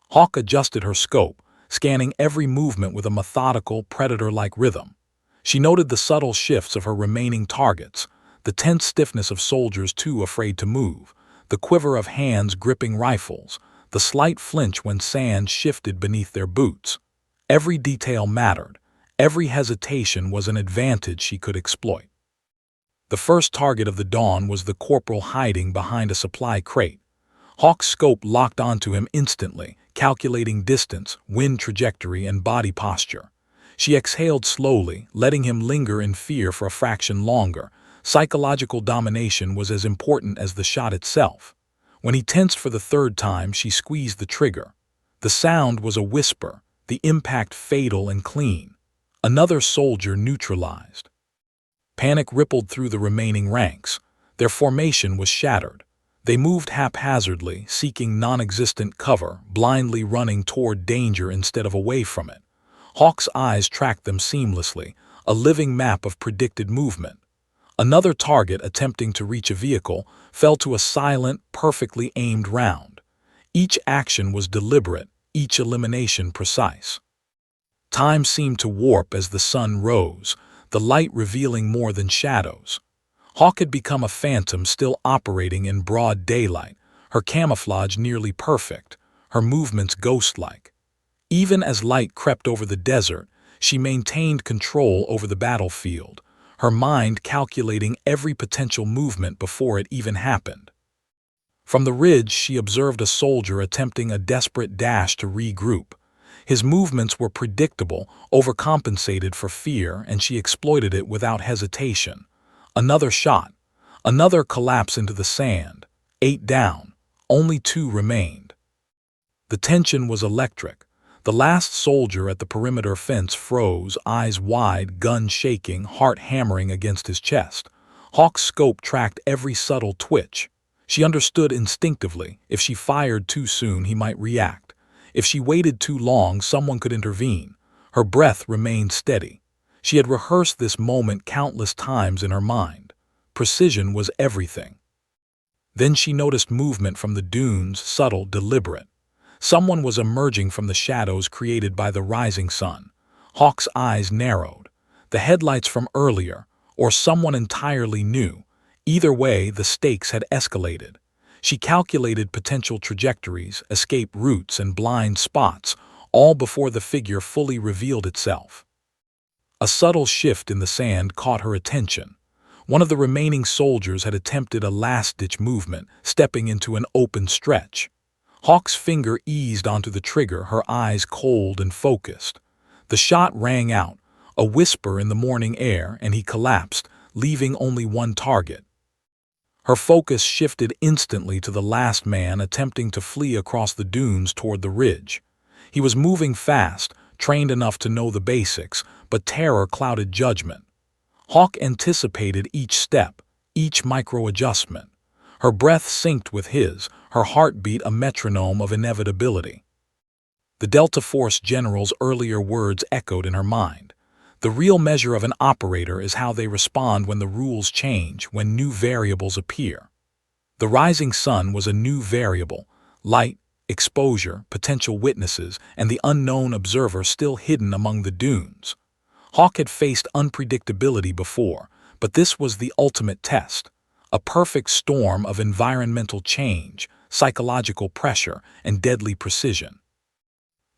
Hawk adjusted her scope, scanning every movement with a methodical, predator-like rhythm. She noted the subtle shifts of her remaining targets, the tense stiffness of soldiers too afraid to move, the quiver of hands gripping rifles, the slight flinch when sand shifted beneath their boots. Every detail mattered. Every hesitation was an advantage she could exploit. The first target of the dawn was the corporal hiding behind a supply crate. Hawk's scope locked onto him instantly, calculating distance, wind trajectory, and body posture. She exhaled slowly, letting him linger in fear for a fraction longer. Psychological domination was as important as the shot itself. When he tensed for the third time, she squeezed the trigger. The sound was a whisper, the impact fatal and clean. Another soldier neutralized. Panic rippled through the remaining ranks. Their formation was shattered. They moved haphazardly, seeking non-existent cover, blindly running toward danger instead of away from it. Hawk's eyes tracked them seamlessly, a living map of predicted movement. Another target attempting to reach a vehicle fell to a silent, perfectly aimed round. Each action was deliberate, each elimination precise. Time seemed to warp as the sun rose, the light revealing more than shadows. Hawk had become a phantom still operating in broad daylight, her camouflage nearly perfect, her movements ghost-like. Even as light crept over the desert, she maintained control over the battlefield, her mind calculating every potential movement before it even happened. From the ridge, she observed a soldier attempting a desperate dash to regroup. His movements were predictable, overcompensated for fear, and she exploited it without hesitation. Another shot. Another collapse into the sand. 8 down. Only 2 remained. The tension was electric. The last soldier at the perimeter fence froze, eyes wide, gun shaking, heart hammering against his chest. Hawk's scope tracked every subtle twitch. She understood instinctively, if she fired too soon, he might react. If she waited too long, someone could intervene. Her breath remained steady. She had rehearsed this moment countless times in her mind. Precision was everything. Then she noticed movement from the dunes, subtle, deliberate. Someone was emerging from the shadows created by the rising sun. Hawk's eyes narrowed. The headlights from earlier, or someone entirely new. Either way, the stakes had escalated. She calculated potential trajectories, escape routes, and blind spots, all before the figure fully revealed itself. A subtle shift in the sand caught her attention. One of the remaining soldiers had attempted a last-ditch movement, stepping into an open stretch. Hawk's finger eased onto the trigger, her eyes cold and focused. The shot rang out, a whisper in the morning air, and he collapsed, leaving only one target. Her focus shifted instantly to the last man attempting to flee across the dunes toward the ridge. He was moving fast, trained enough to know the basics, but terror clouded judgment. Hawk anticipated each step, each micro-adjustment. Her breath synced with his, her heartbeat a metronome of inevitability. The Delta Force general's earlier words echoed in her mind. The real measure of an operator is how they respond when the rules change, when new variables appear. The rising sun was a new variable: light, exposure, potential witnesses, and the unknown observer still hidden among the dunes. Hawk had faced unpredictability before, but this was the ultimate test. A perfect storm of environmental change, psychological pressure, and deadly precision.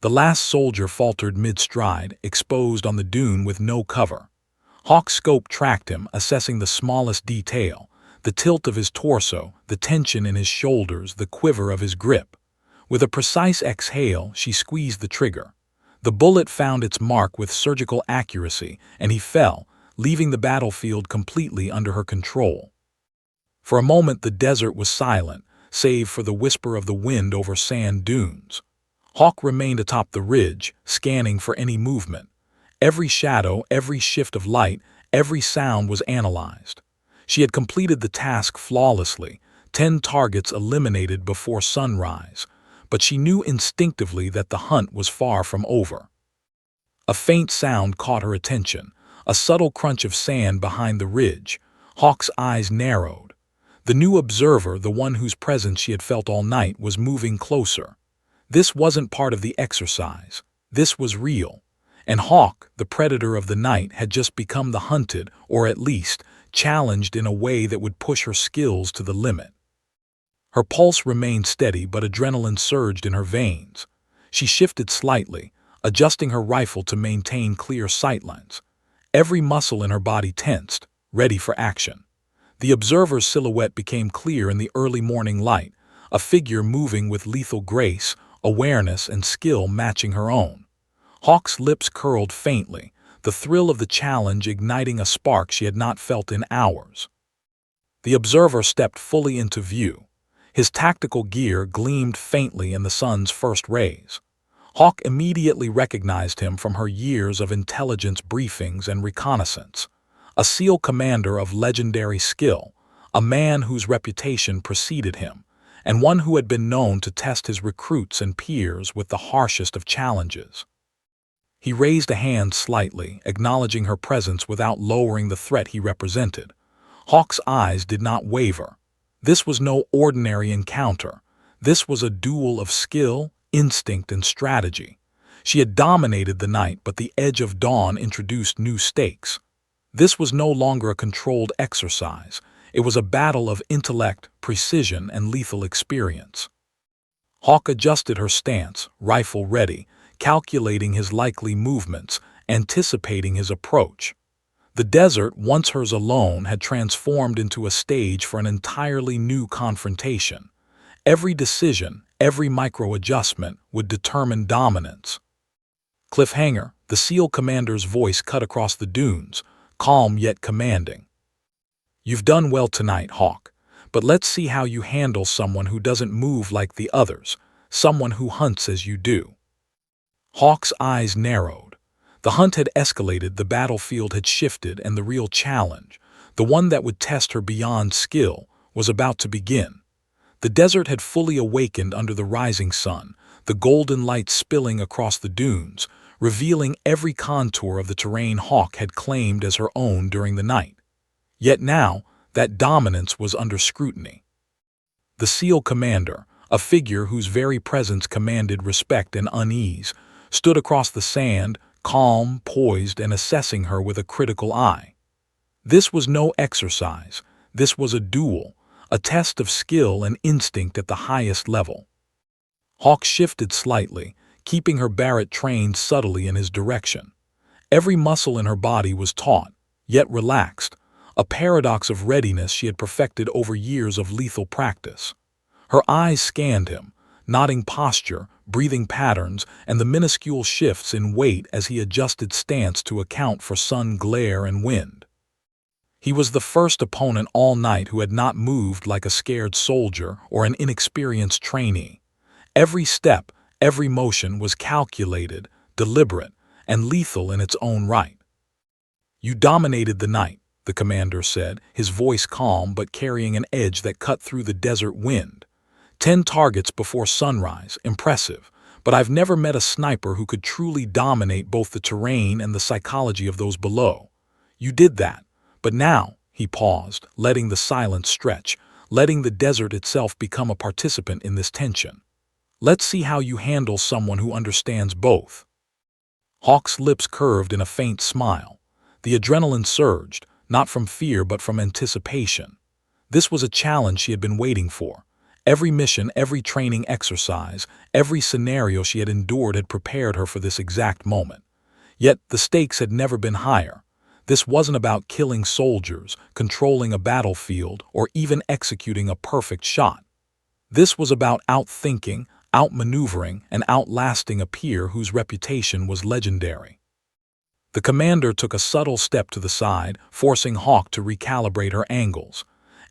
The last soldier faltered mid-stride, exposed on the dune with no cover. Hawk's scope tracked him, assessing the smallest detail: the tilt of his torso, the tension in his shoulders, the quiver of his grip. With a precise exhale, she squeezed the trigger. The bullet found its mark with surgical accuracy, and he fell, leaving the battlefield completely under her control. For a moment the desert was silent, save for the whisper of the wind over sand dunes. Hawk remained atop the ridge, scanning for any movement. Every shadow, every shift of light, every sound was analyzed. She had completed the task flawlessly, 10 targets eliminated before sunrise, but she knew instinctively that the hunt was far from over. A faint sound caught her attention, a subtle crunch of sand behind the ridge. Hawk's eyes narrowed. The new observer, the one whose presence she had felt all night, was moving closer. This wasn't part of the exercise. This was real. And Hawk, the predator of the night, had just become the hunted, or at least, challenged in a way that would push her skills to the limit. Her pulse remained steady, but adrenaline surged in her veins. She shifted slightly, adjusting her rifle to maintain clear sightlines. Every muscle in her body tensed, ready for action. The observer's silhouette became clear in the early morning light, a figure moving with lethal grace, awareness and skill matching her own. Hawk's lips curled faintly, the thrill of the challenge igniting a spark she had not felt in hours. The observer stepped fully into view. His tactical gear gleamed faintly in the sun's first rays. Hawk immediately recognized him from her years of intelligence briefings and reconnaissance. A SEAL commander of legendary skill, a man whose reputation preceded him, and one who had been known to test his recruits and peers with the harshest of challenges. He raised a hand slightly, acknowledging her presence without lowering the threat he represented. Hawk's eyes did not waver. This was no ordinary encounter. This was a duel of skill, instinct, and strategy. She had dominated the night, but the edge of dawn introduced new stakes. This was no longer a controlled exercise. It was a battle of intellect, precision, and lethal experience. Hawk adjusted her stance, rifle ready, calculating his likely movements, anticipating his approach. The desert, once hers alone, had transformed into a stage for an entirely new confrontation. Every decision, every micro-adjustment would determine dominance. Cliffhanger, the SEAL commander's voice cut across the dunes, calm yet commanding. "You've done well tonight, Hawk, but let's see how you handle someone who doesn't move like the others, someone who hunts as you do." Hawk's eyes narrowed. The hunt had escalated, the battlefield had shifted, and the real challenge, the one that would test her beyond skill, was about to begin. The desert had fully awakened under the rising sun, the golden light spilling across the dunes, revealing every contour of the terrain Hawk had claimed as her own during the night. Yet now, that dominance was under scrutiny. The SEAL commander, a figure whose very presence commanded respect and unease, stood across the sand, calm, poised, and assessing her with a critical eye. This was no exercise. This was a duel, a test of skill and instinct at the highest level. Hawk shifted slightly, keeping her Barrett trained subtly in his direction. Every muscle in her body was taut, yet relaxed, a paradox of readiness she had perfected over years of lethal practice. Her eyes scanned him, nodding posture, breathing patterns, and the minuscule shifts in weight as he adjusted stance to account for sun glare and wind. He was the first opponent all night who had not moved like a scared soldier or an inexperienced trainee. Every step, every motion was calculated, deliberate, and lethal in its own right. "You dominated the night," the commander said, his voice calm but carrying an edge that cut through the desert wind. 10 targets before sunrise, impressive, but I've never met a sniper who could truly dominate both the terrain and the psychology of those below. You did that, but now," he paused, letting the silence stretch, letting the desert itself become a participant in this tension. "Let's see how you handle someone who understands both." Hawk's lips curved in a faint smile. The adrenaline surged, not from fear but from anticipation. This was a challenge she had been waiting for. Every mission, every training exercise, every scenario she had endured had prepared her for this exact moment. Yet the stakes had never been higher. This wasn't about killing soldiers, controlling a battlefield, or even executing a perfect shot. This was about outthinking, outmaneuvering, and outlasting a peer whose reputation was legendary. The commander took a subtle step to the side, forcing Hawk to recalibrate her angles.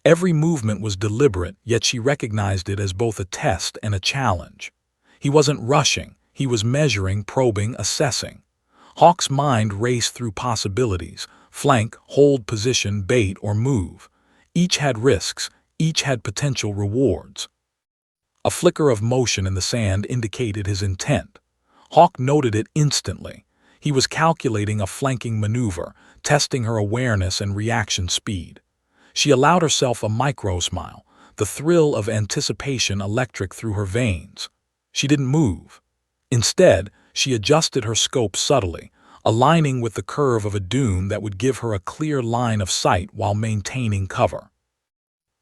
Every movement was deliberate, yet she recognized it as both a test and a challenge. He wasn't rushing, he was measuring, probing, assessing. Hawk's mind raced through possibilities: flank, hold position, bait, or move. Each had risks, each had potential rewards. A flicker of motion in the sand indicated his intent. Hawk noted it instantly. He was calculating a flanking maneuver, testing her awareness and reaction speed. She allowed herself a micro-smile, the thrill of anticipation electric through her veins. She didn't move. Instead, she adjusted her scope subtly, aligning with the curve of a dune that would give her a clear line of sight while maintaining cover.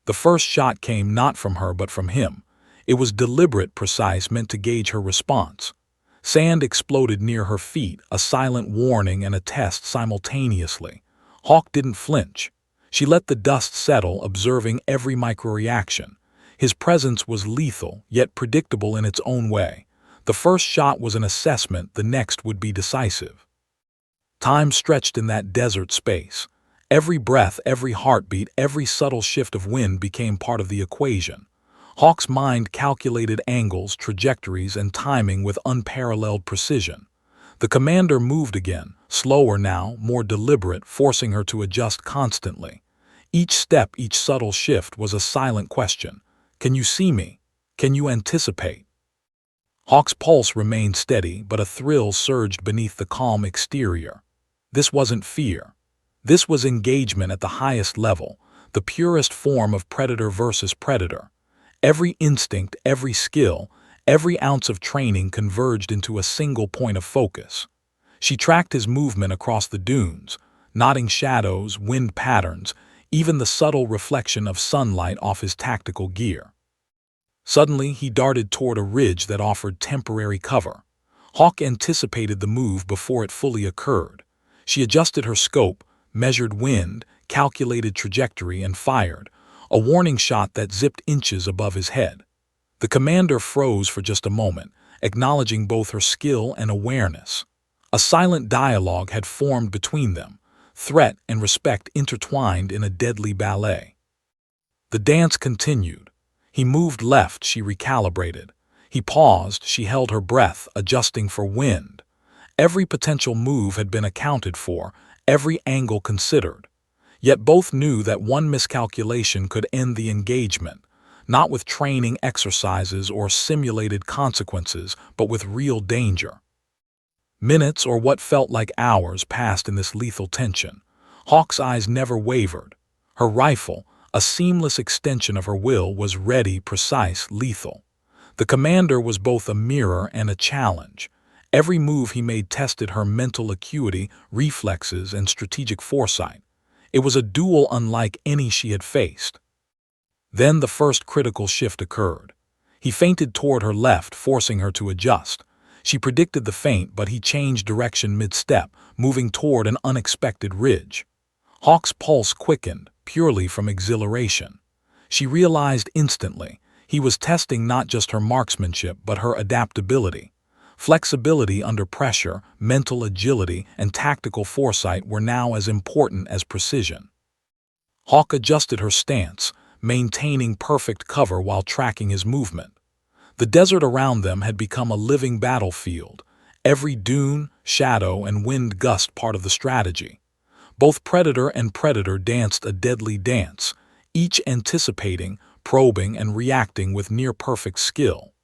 The first shot came not from her but from him. It was deliberate, precise, meant to gauge her response. Sand exploded near her feet, a silent warning and a test simultaneously. Hawk didn't flinch. She let the dust settle, observing every micro-reaction. His presence was lethal, yet predictable in its own way. The first shot was an assessment, the next would be decisive. Time stretched in that desert space. Every breath, every heartbeat, every subtle shift of wind became part of the equation. Hawk's mind calculated angles, trajectories, and timing with unparalleled precision. The commander moved again, slower now, more deliberate, forcing her to adjust constantly. Each step, each subtle shift was a silent question. Can you see me? Can you anticipate? Hawk's pulse remained steady, but a thrill surged beneath the calm exterior. This wasn't fear. This was engagement at the highest level, the purest form of predator versus predator. Every instinct, every skill, every ounce of training converged into a single point of focus. She tracked his movement across the dunes, nodding shadows, wind patterns, even the subtle reflection of sunlight off his tactical gear. Suddenly, he darted toward a ridge that offered temporary cover. Hawk anticipated the move before it fully occurred. She adjusted her scope, measured wind, calculated trajectory, and fired, a warning shot that zipped inches above his head. The commander froze for just a moment, acknowledging both her skill and awareness. A silent dialogue had formed between them, threat and respect intertwined in a deadly ballet. The dance continued. He moved left, she recalibrated. He paused, she held her breath, adjusting for wind. Every potential move had been accounted for, every angle considered. Yet both knew that one miscalculation could end the engagement, not with training exercises or simulated consequences, but with real danger. Minutes or what felt like hours passed in this lethal tension. Hawk's eyes never wavered. Her rifle, a seamless extension of her will, was ready, precise, lethal. The commander was both a mirror and a challenge. Every move he made tested her mental acuity, reflexes, and strategic foresight. It was a duel unlike any she had faced. Then the first critical shift occurred. He feinted toward her left, forcing her to adjust. She predicted the feint, but he changed direction mid-step, moving toward an unexpected ridge. Hawk's pulse quickened, purely from exhilaration. She realized instantly he was testing not just her marksmanship but her adaptability. Flexibility under pressure, mental agility, and tactical foresight were now as important as precision. Hawk adjusted her stance, maintaining perfect cover while tracking his movement. The desert around them had become a living battlefield, every dune, shadow, and wind gust part of the strategy. Both predator and predator danced a deadly dance, each anticipating, probing, and reacting with near-perfect skill.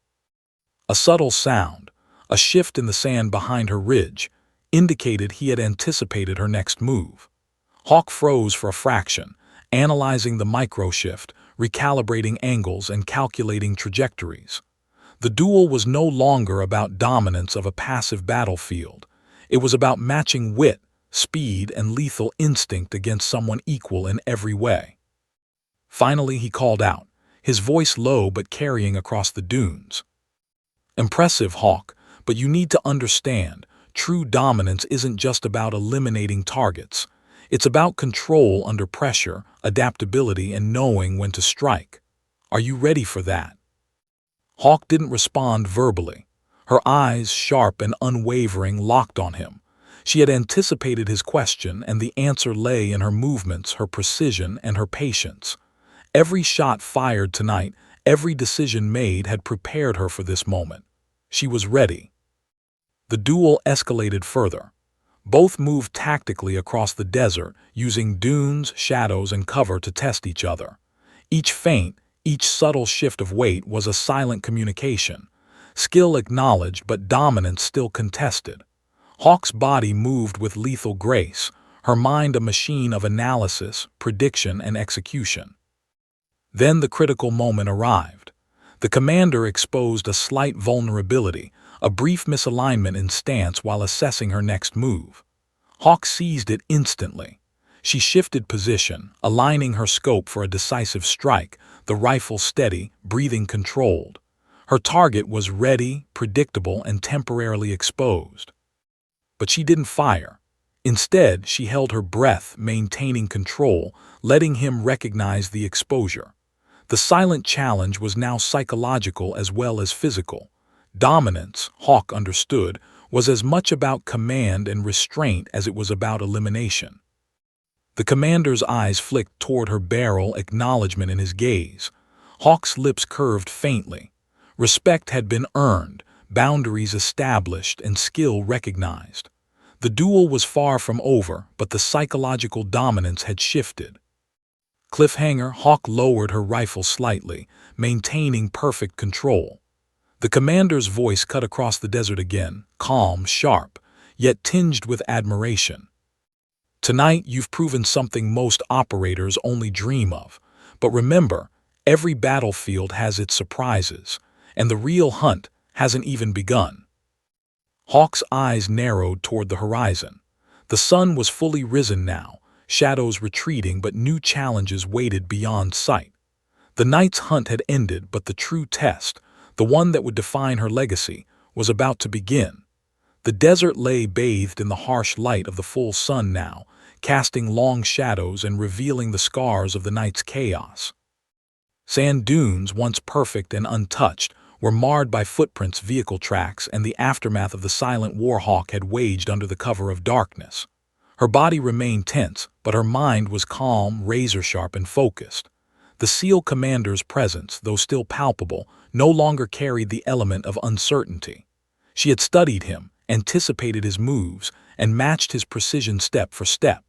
A subtle sound, a shift in the sand behind her ridge, indicated he had anticipated her next move. Hawk froze for a fraction, analyzing the micro-shift, recalibrating angles, and calculating trajectories. The duel was no longer about dominance of a passive battlefield. It was about matching wit, speed, and lethal instinct against someone equal in every way. Finally, he called out, his voice low but carrying across the dunes. "Impressive, Hawk, but you need to understand, true dominance isn't just about eliminating targets. It's about control under pressure, adaptability, and knowing when to strike. Are you ready for that?" Hawk didn't respond verbally. Her eyes, sharp and unwavering, locked on him. She had anticipated his question, and the answer lay in her movements, her precision, and her patience. Every shot fired tonight, every decision made had prepared her for this moment. She was ready. The duel escalated further. Both moved tactically across the desert, using dunes, shadows, and cover to test each other. Each feint, each subtle shift of weight was a silent communication. Skill acknowledged, but dominance still contested. Hawk's body moved with lethal grace, her mind a machine of analysis, prediction, and execution. Then the critical moment arrived. The commander exposed a slight vulnerability, a brief misalignment in stance while assessing her next move. Hawk seized it instantly. She shifted position, aligning her scope for a decisive strike, the rifle steady, breathing controlled. Her target was ready, predictable, and temporarily exposed. But she didn't fire. Instead, she held her breath, maintaining control, letting him recognize the exposure. The silent challenge was now psychological as well as physical. Dominance, Hawk understood, was as much about command and restraint as it was about elimination. The commander's eyes flicked toward her barrel, acknowledgement in his gaze. Hawk's lips curved faintly. Respect had been earned, boundaries established, and skill recognized. The duel was far from over, but the psychological dominance had shifted. Cliffhanger, Hawk lowered her rifle slightly, maintaining perfect control. The commander's voice cut across the desert again, calm, sharp, yet tinged with admiration. Tonight you've proven something most operators only dream of. But remember, every battlefield has its surprises, and the real hunt hasn't even begun. Hawk's eyes narrowed toward the horizon. The sun was fully risen now, shadows retreating, but new challenges waited beyond sight. The night's hunt had ended, but the true test, the one that would define her legacy, was about to begin. The desert lay bathed in the harsh light of the full sun now, casting long shadows and revealing the scars of the night's chaos. Sand dunes, once perfect and untouched, were marred by footprints, vehicle tracks, and the aftermath of the silent war Hawk had waged under the cover of darkness. Her body remained tense, but her mind was calm, razor-sharp, and focused. The SEAL commander's presence, though still palpable, no longer carried the element of uncertainty. She had studied him, anticipated his moves, and matched his precision step for step.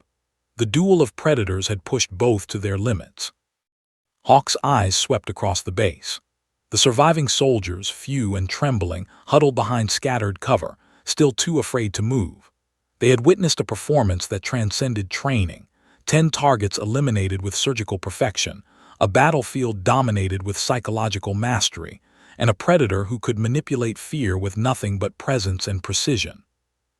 The duel of predators had pushed both to their limits. Hawk's eyes swept across the base. The surviving soldiers, few and trembling, huddled behind scattered cover, still too afraid to move. They had witnessed a performance that transcended training, 10 targets eliminated with surgical perfection, a battlefield dominated with psychological mastery, and a predator who could manipulate fear with nothing but presence and precision.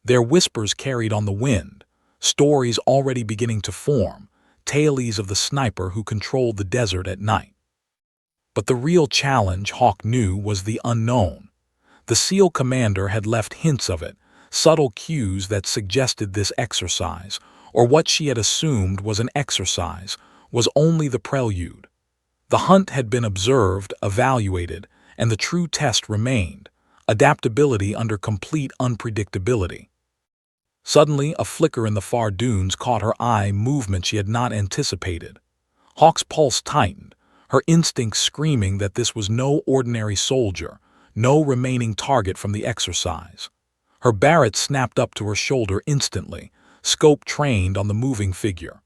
Their whispers carried on the wind, stories already beginning to form, tales of the sniper who controlled the desert at night. But the real challenge, Hawk knew, was the unknown. The SEAL commander had left hints of it, subtle cues that suggested this exercise, or what she had assumed was an exercise, was only the prelude. The hunt had been observed, evaluated, and the true test remained, adaptability under complete unpredictability. Suddenly, a flicker in the far dunes caught her eye, movement she had not anticipated. Hawk's pulse tightened, her instincts screaming that this was no ordinary soldier, no remaining target from the exercise. Her Barrett snapped up to her shoulder instantly, scope trained on the moving figure.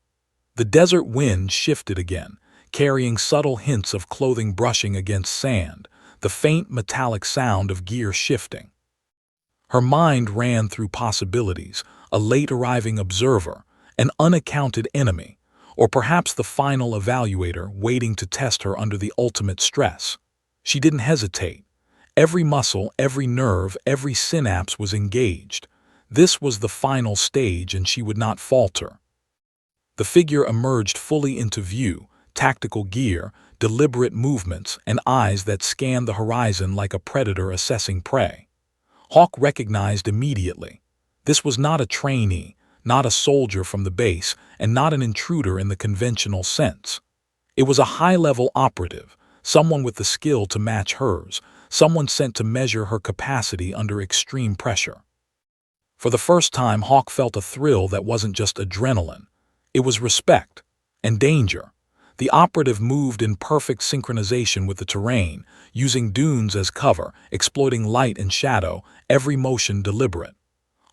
The desert wind shifted again, carrying subtle hints of clothing brushing against sand, the faint metallic sound of gear shifting. Her mind ran through possibilities, a late-arriving observer, an unaccounted enemy, or perhaps the final evaluator waiting to test her under the ultimate stress. She didn't hesitate. Every muscle, every nerve, every synapse was engaged. This was the final stage, and she would not falter. The figure emerged fully into view, tactical gear, deliberate movements, and eyes that scanned the horizon like a predator assessing prey. Hawk recognized immediately. This was not a trainee, not a soldier from the base, and not an intruder in the conventional sense. It was a high-level operative, someone with the skill to match hers, someone sent to measure her capacity under extreme pressure. For the first time, Hawk felt a thrill that wasn't just adrenaline. It was respect and danger. The operative moved in perfect synchronization with the terrain, using dunes as cover, exploiting light and shadow, every motion deliberate.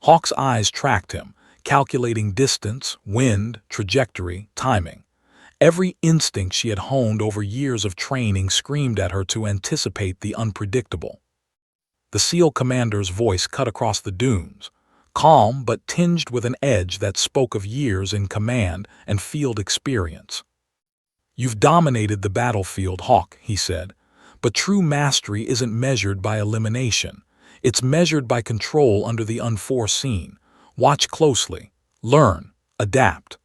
Hawk's eyes tracked him, calculating distance, wind, trajectory, timing. Every instinct she had honed over years of training screamed at her to anticipate the unpredictable. The SEAL commander's voice cut across the dunes, calm but tinged with an edge that spoke of years in command and field experience. "You've dominated the battlefield, Hawk," he said, "but true mastery isn't measured by elimination. It's measured by control under the unforeseen. Watch closely, learn, adapt."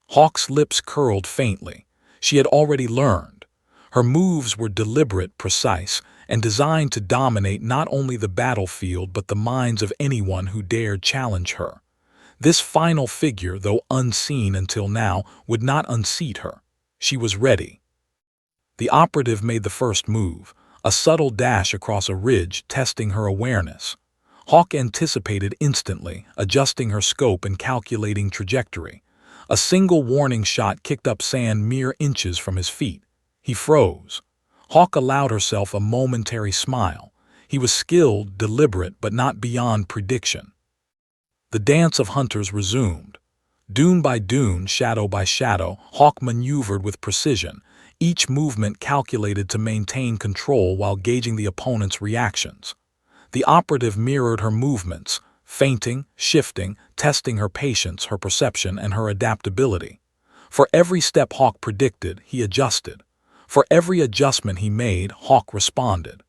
Hawk's lips curled faintly. She had already learned. Her moves were deliberate, precise, and designed to dominate not only the battlefield but the minds of anyone who dared challenge her. This final figure, though unseen until now, would not unseat her. She was ready. The operative made the first move, a subtle dash across a ridge, testing her awareness. Hawk anticipated instantly, adjusting her scope and calculating trajectory. A single warning shot kicked up sand mere inches from his feet. He froze. Hawk allowed herself a momentary smile. He was skilled, deliberate, but not beyond prediction. The dance of hunters resumed. Dune by dune, shadow by shadow, Hawk maneuvered with precision, each movement calculated to maintain control while gauging the opponent's reactions. The operative mirrored her movements, feinting, shifting, testing her patience, her perception, and her adaptability. For every step Hawk predicted, he adjusted. For every adjustment he made, Hawk responded.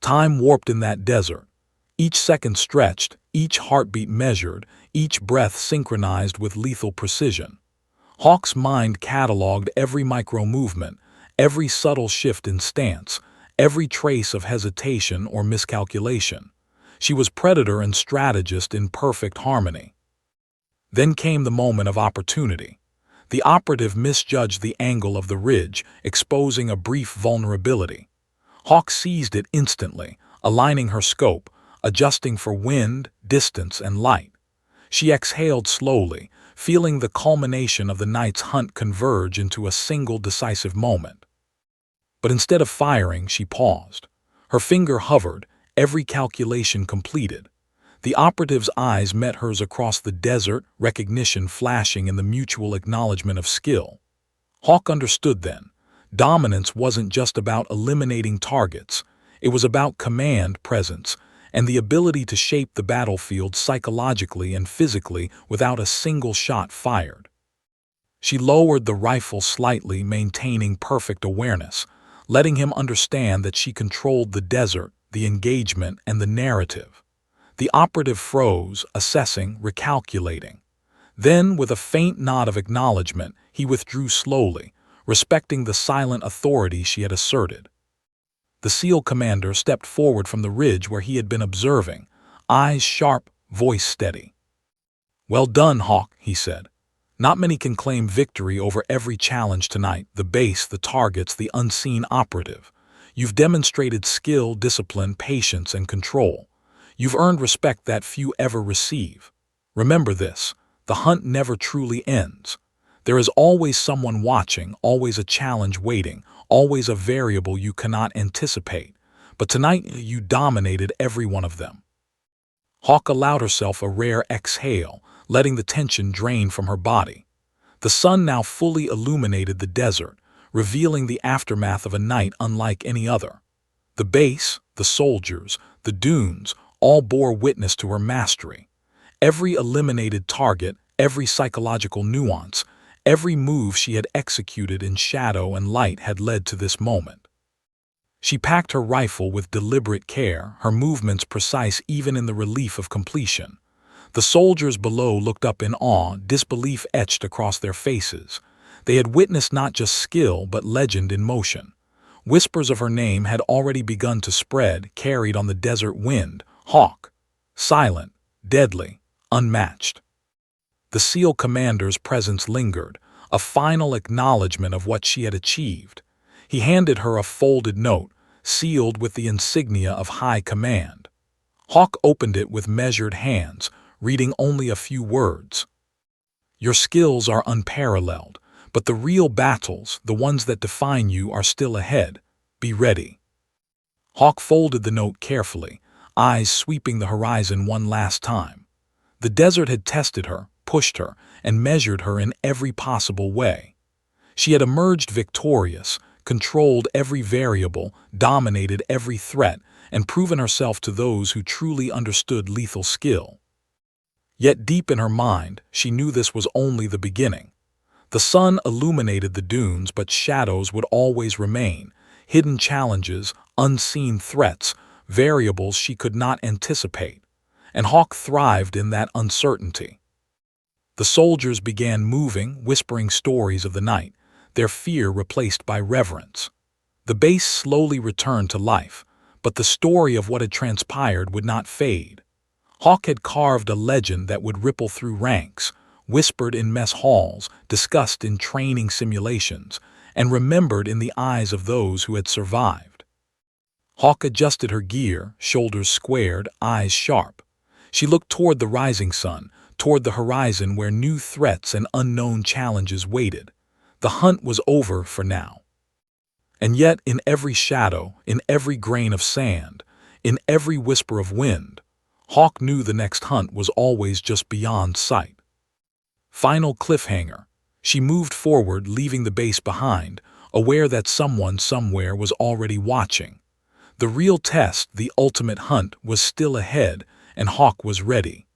Time warped in that desert. Each second stretched, each heartbeat measured, each breath synchronized with lethal precision. Hawk's mind cataloged every micro-movement, every subtle shift in stance, every trace of hesitation or miscalculation. She was predator and strategist in perfect harmony. Then came the moment of opportunity. The operative misjudged the angle of the ridge, exposing a brief vulnerability. Hawk seized it instantly, aligning her scope, adjusting for wind, distance, and light. She exhaled slowly, feeling the culmination of the night's hunt converge into a single decisive moment. But instead of firing, she paused. Her finger hovered, every calculation completed. The operative's eyes met hers across the desert, recognition flashing in the mutual acknowledgement of skill. Hawk understood then. Dominance wasn't just about eliminating targets. It was about command, presence, and the ability to shape the battlefield psychologically and physically without a single shot fired. She lowered the rifle slightly, maintaining perfect awareness, letting him understand that she controlled the desert, the engagement, and the narrative. The operative froze, assessing, recalculating. Then, with a faint nod of acknowledgement, he withdrew slowly, respecting the silent authority she had asserted. The SEAL commander stepped forward from the ridge where he had been observing, eyes sharp, voice steady. "Well done, Hawk," he said. "Not many can claim victory over every challenge tonight, the base, the targets, the unseen operative. You've demonstrated skill, discipline, patience, and control. You've earned respect that few ever receive. Remember this, the hunt never truly ends. There is always someone watching, always a challenge waiting, always a variable you cannot anticipate. But tonight you dominated every one of them." Hawk allowed herself a rare exhale, letting the tension drain from her body. The sun now fully illuminated the desert, revealing the aftermath of a night unlike any other. The base, the soldiers, the dunes, all bore witness to her mastery. Every eliminated target, every psychological nuance, every move she had executed in shadow and light had led to this moment. She packed her rifle with deliberate care, her movements precise even in the relief of completion. The soldiers below looked up in awe, disbelief etched across their faces. They had witnessed not just skill, but legend in motion. Whispers of her name had already begun to spread, carried on the desert wind. Hawk. Silent, deadly, unmatched. The SEAL commander's presence lingered, a final acknowledgement of what she had achieved. He handed her a folded note, sealed with the insignia of high command. Hawk opened it with measured hands, reading only a few words. "Your skills are unparalleled, but the real battles, the ones that define you, are still ahead. Be ready." Hawk folded the note carefully, eyes sweeping the horizon one last time. The desert had tested her, pushed her, and measured her in every possible way. She had emerged victorious, controlled every variable, dominated every threat, and proven herself to those who truly understood lethal skill. Yet deep in her mind, she knew this was only the beginning. The sun illuminated the dunes, but shadows would always remain, hidden challenges, unseen threats, variables she could not anticipate. And Hawk thrived in that uncertainty. The soldiers began moving, whispering stories of the night, their fear replaced by reverence. The base slowly returned to life, but the story of what had transpired would not fade. Hawk had carved a legend that would ripple through ranks, whispered in mess halls, discussed in training simulations, and remembered in the eyes of those who had survived. Hawk adjusted her gear, shoulders squared, eyes sharp. She looked toward the rising sun, toward the horizon where new threats and unknown challenges waited. The hunt was over for now. And yet, in every shadow, in every grain of sand, in every whisper of wind, Hawk knew the next hunt was always just beyond sight. Final cliffhanger. She moved forward, leaving the base behind, aware that someone somewhere was already watching. The real test, the ultimate hunt, was still ahead, and Hawk was ready.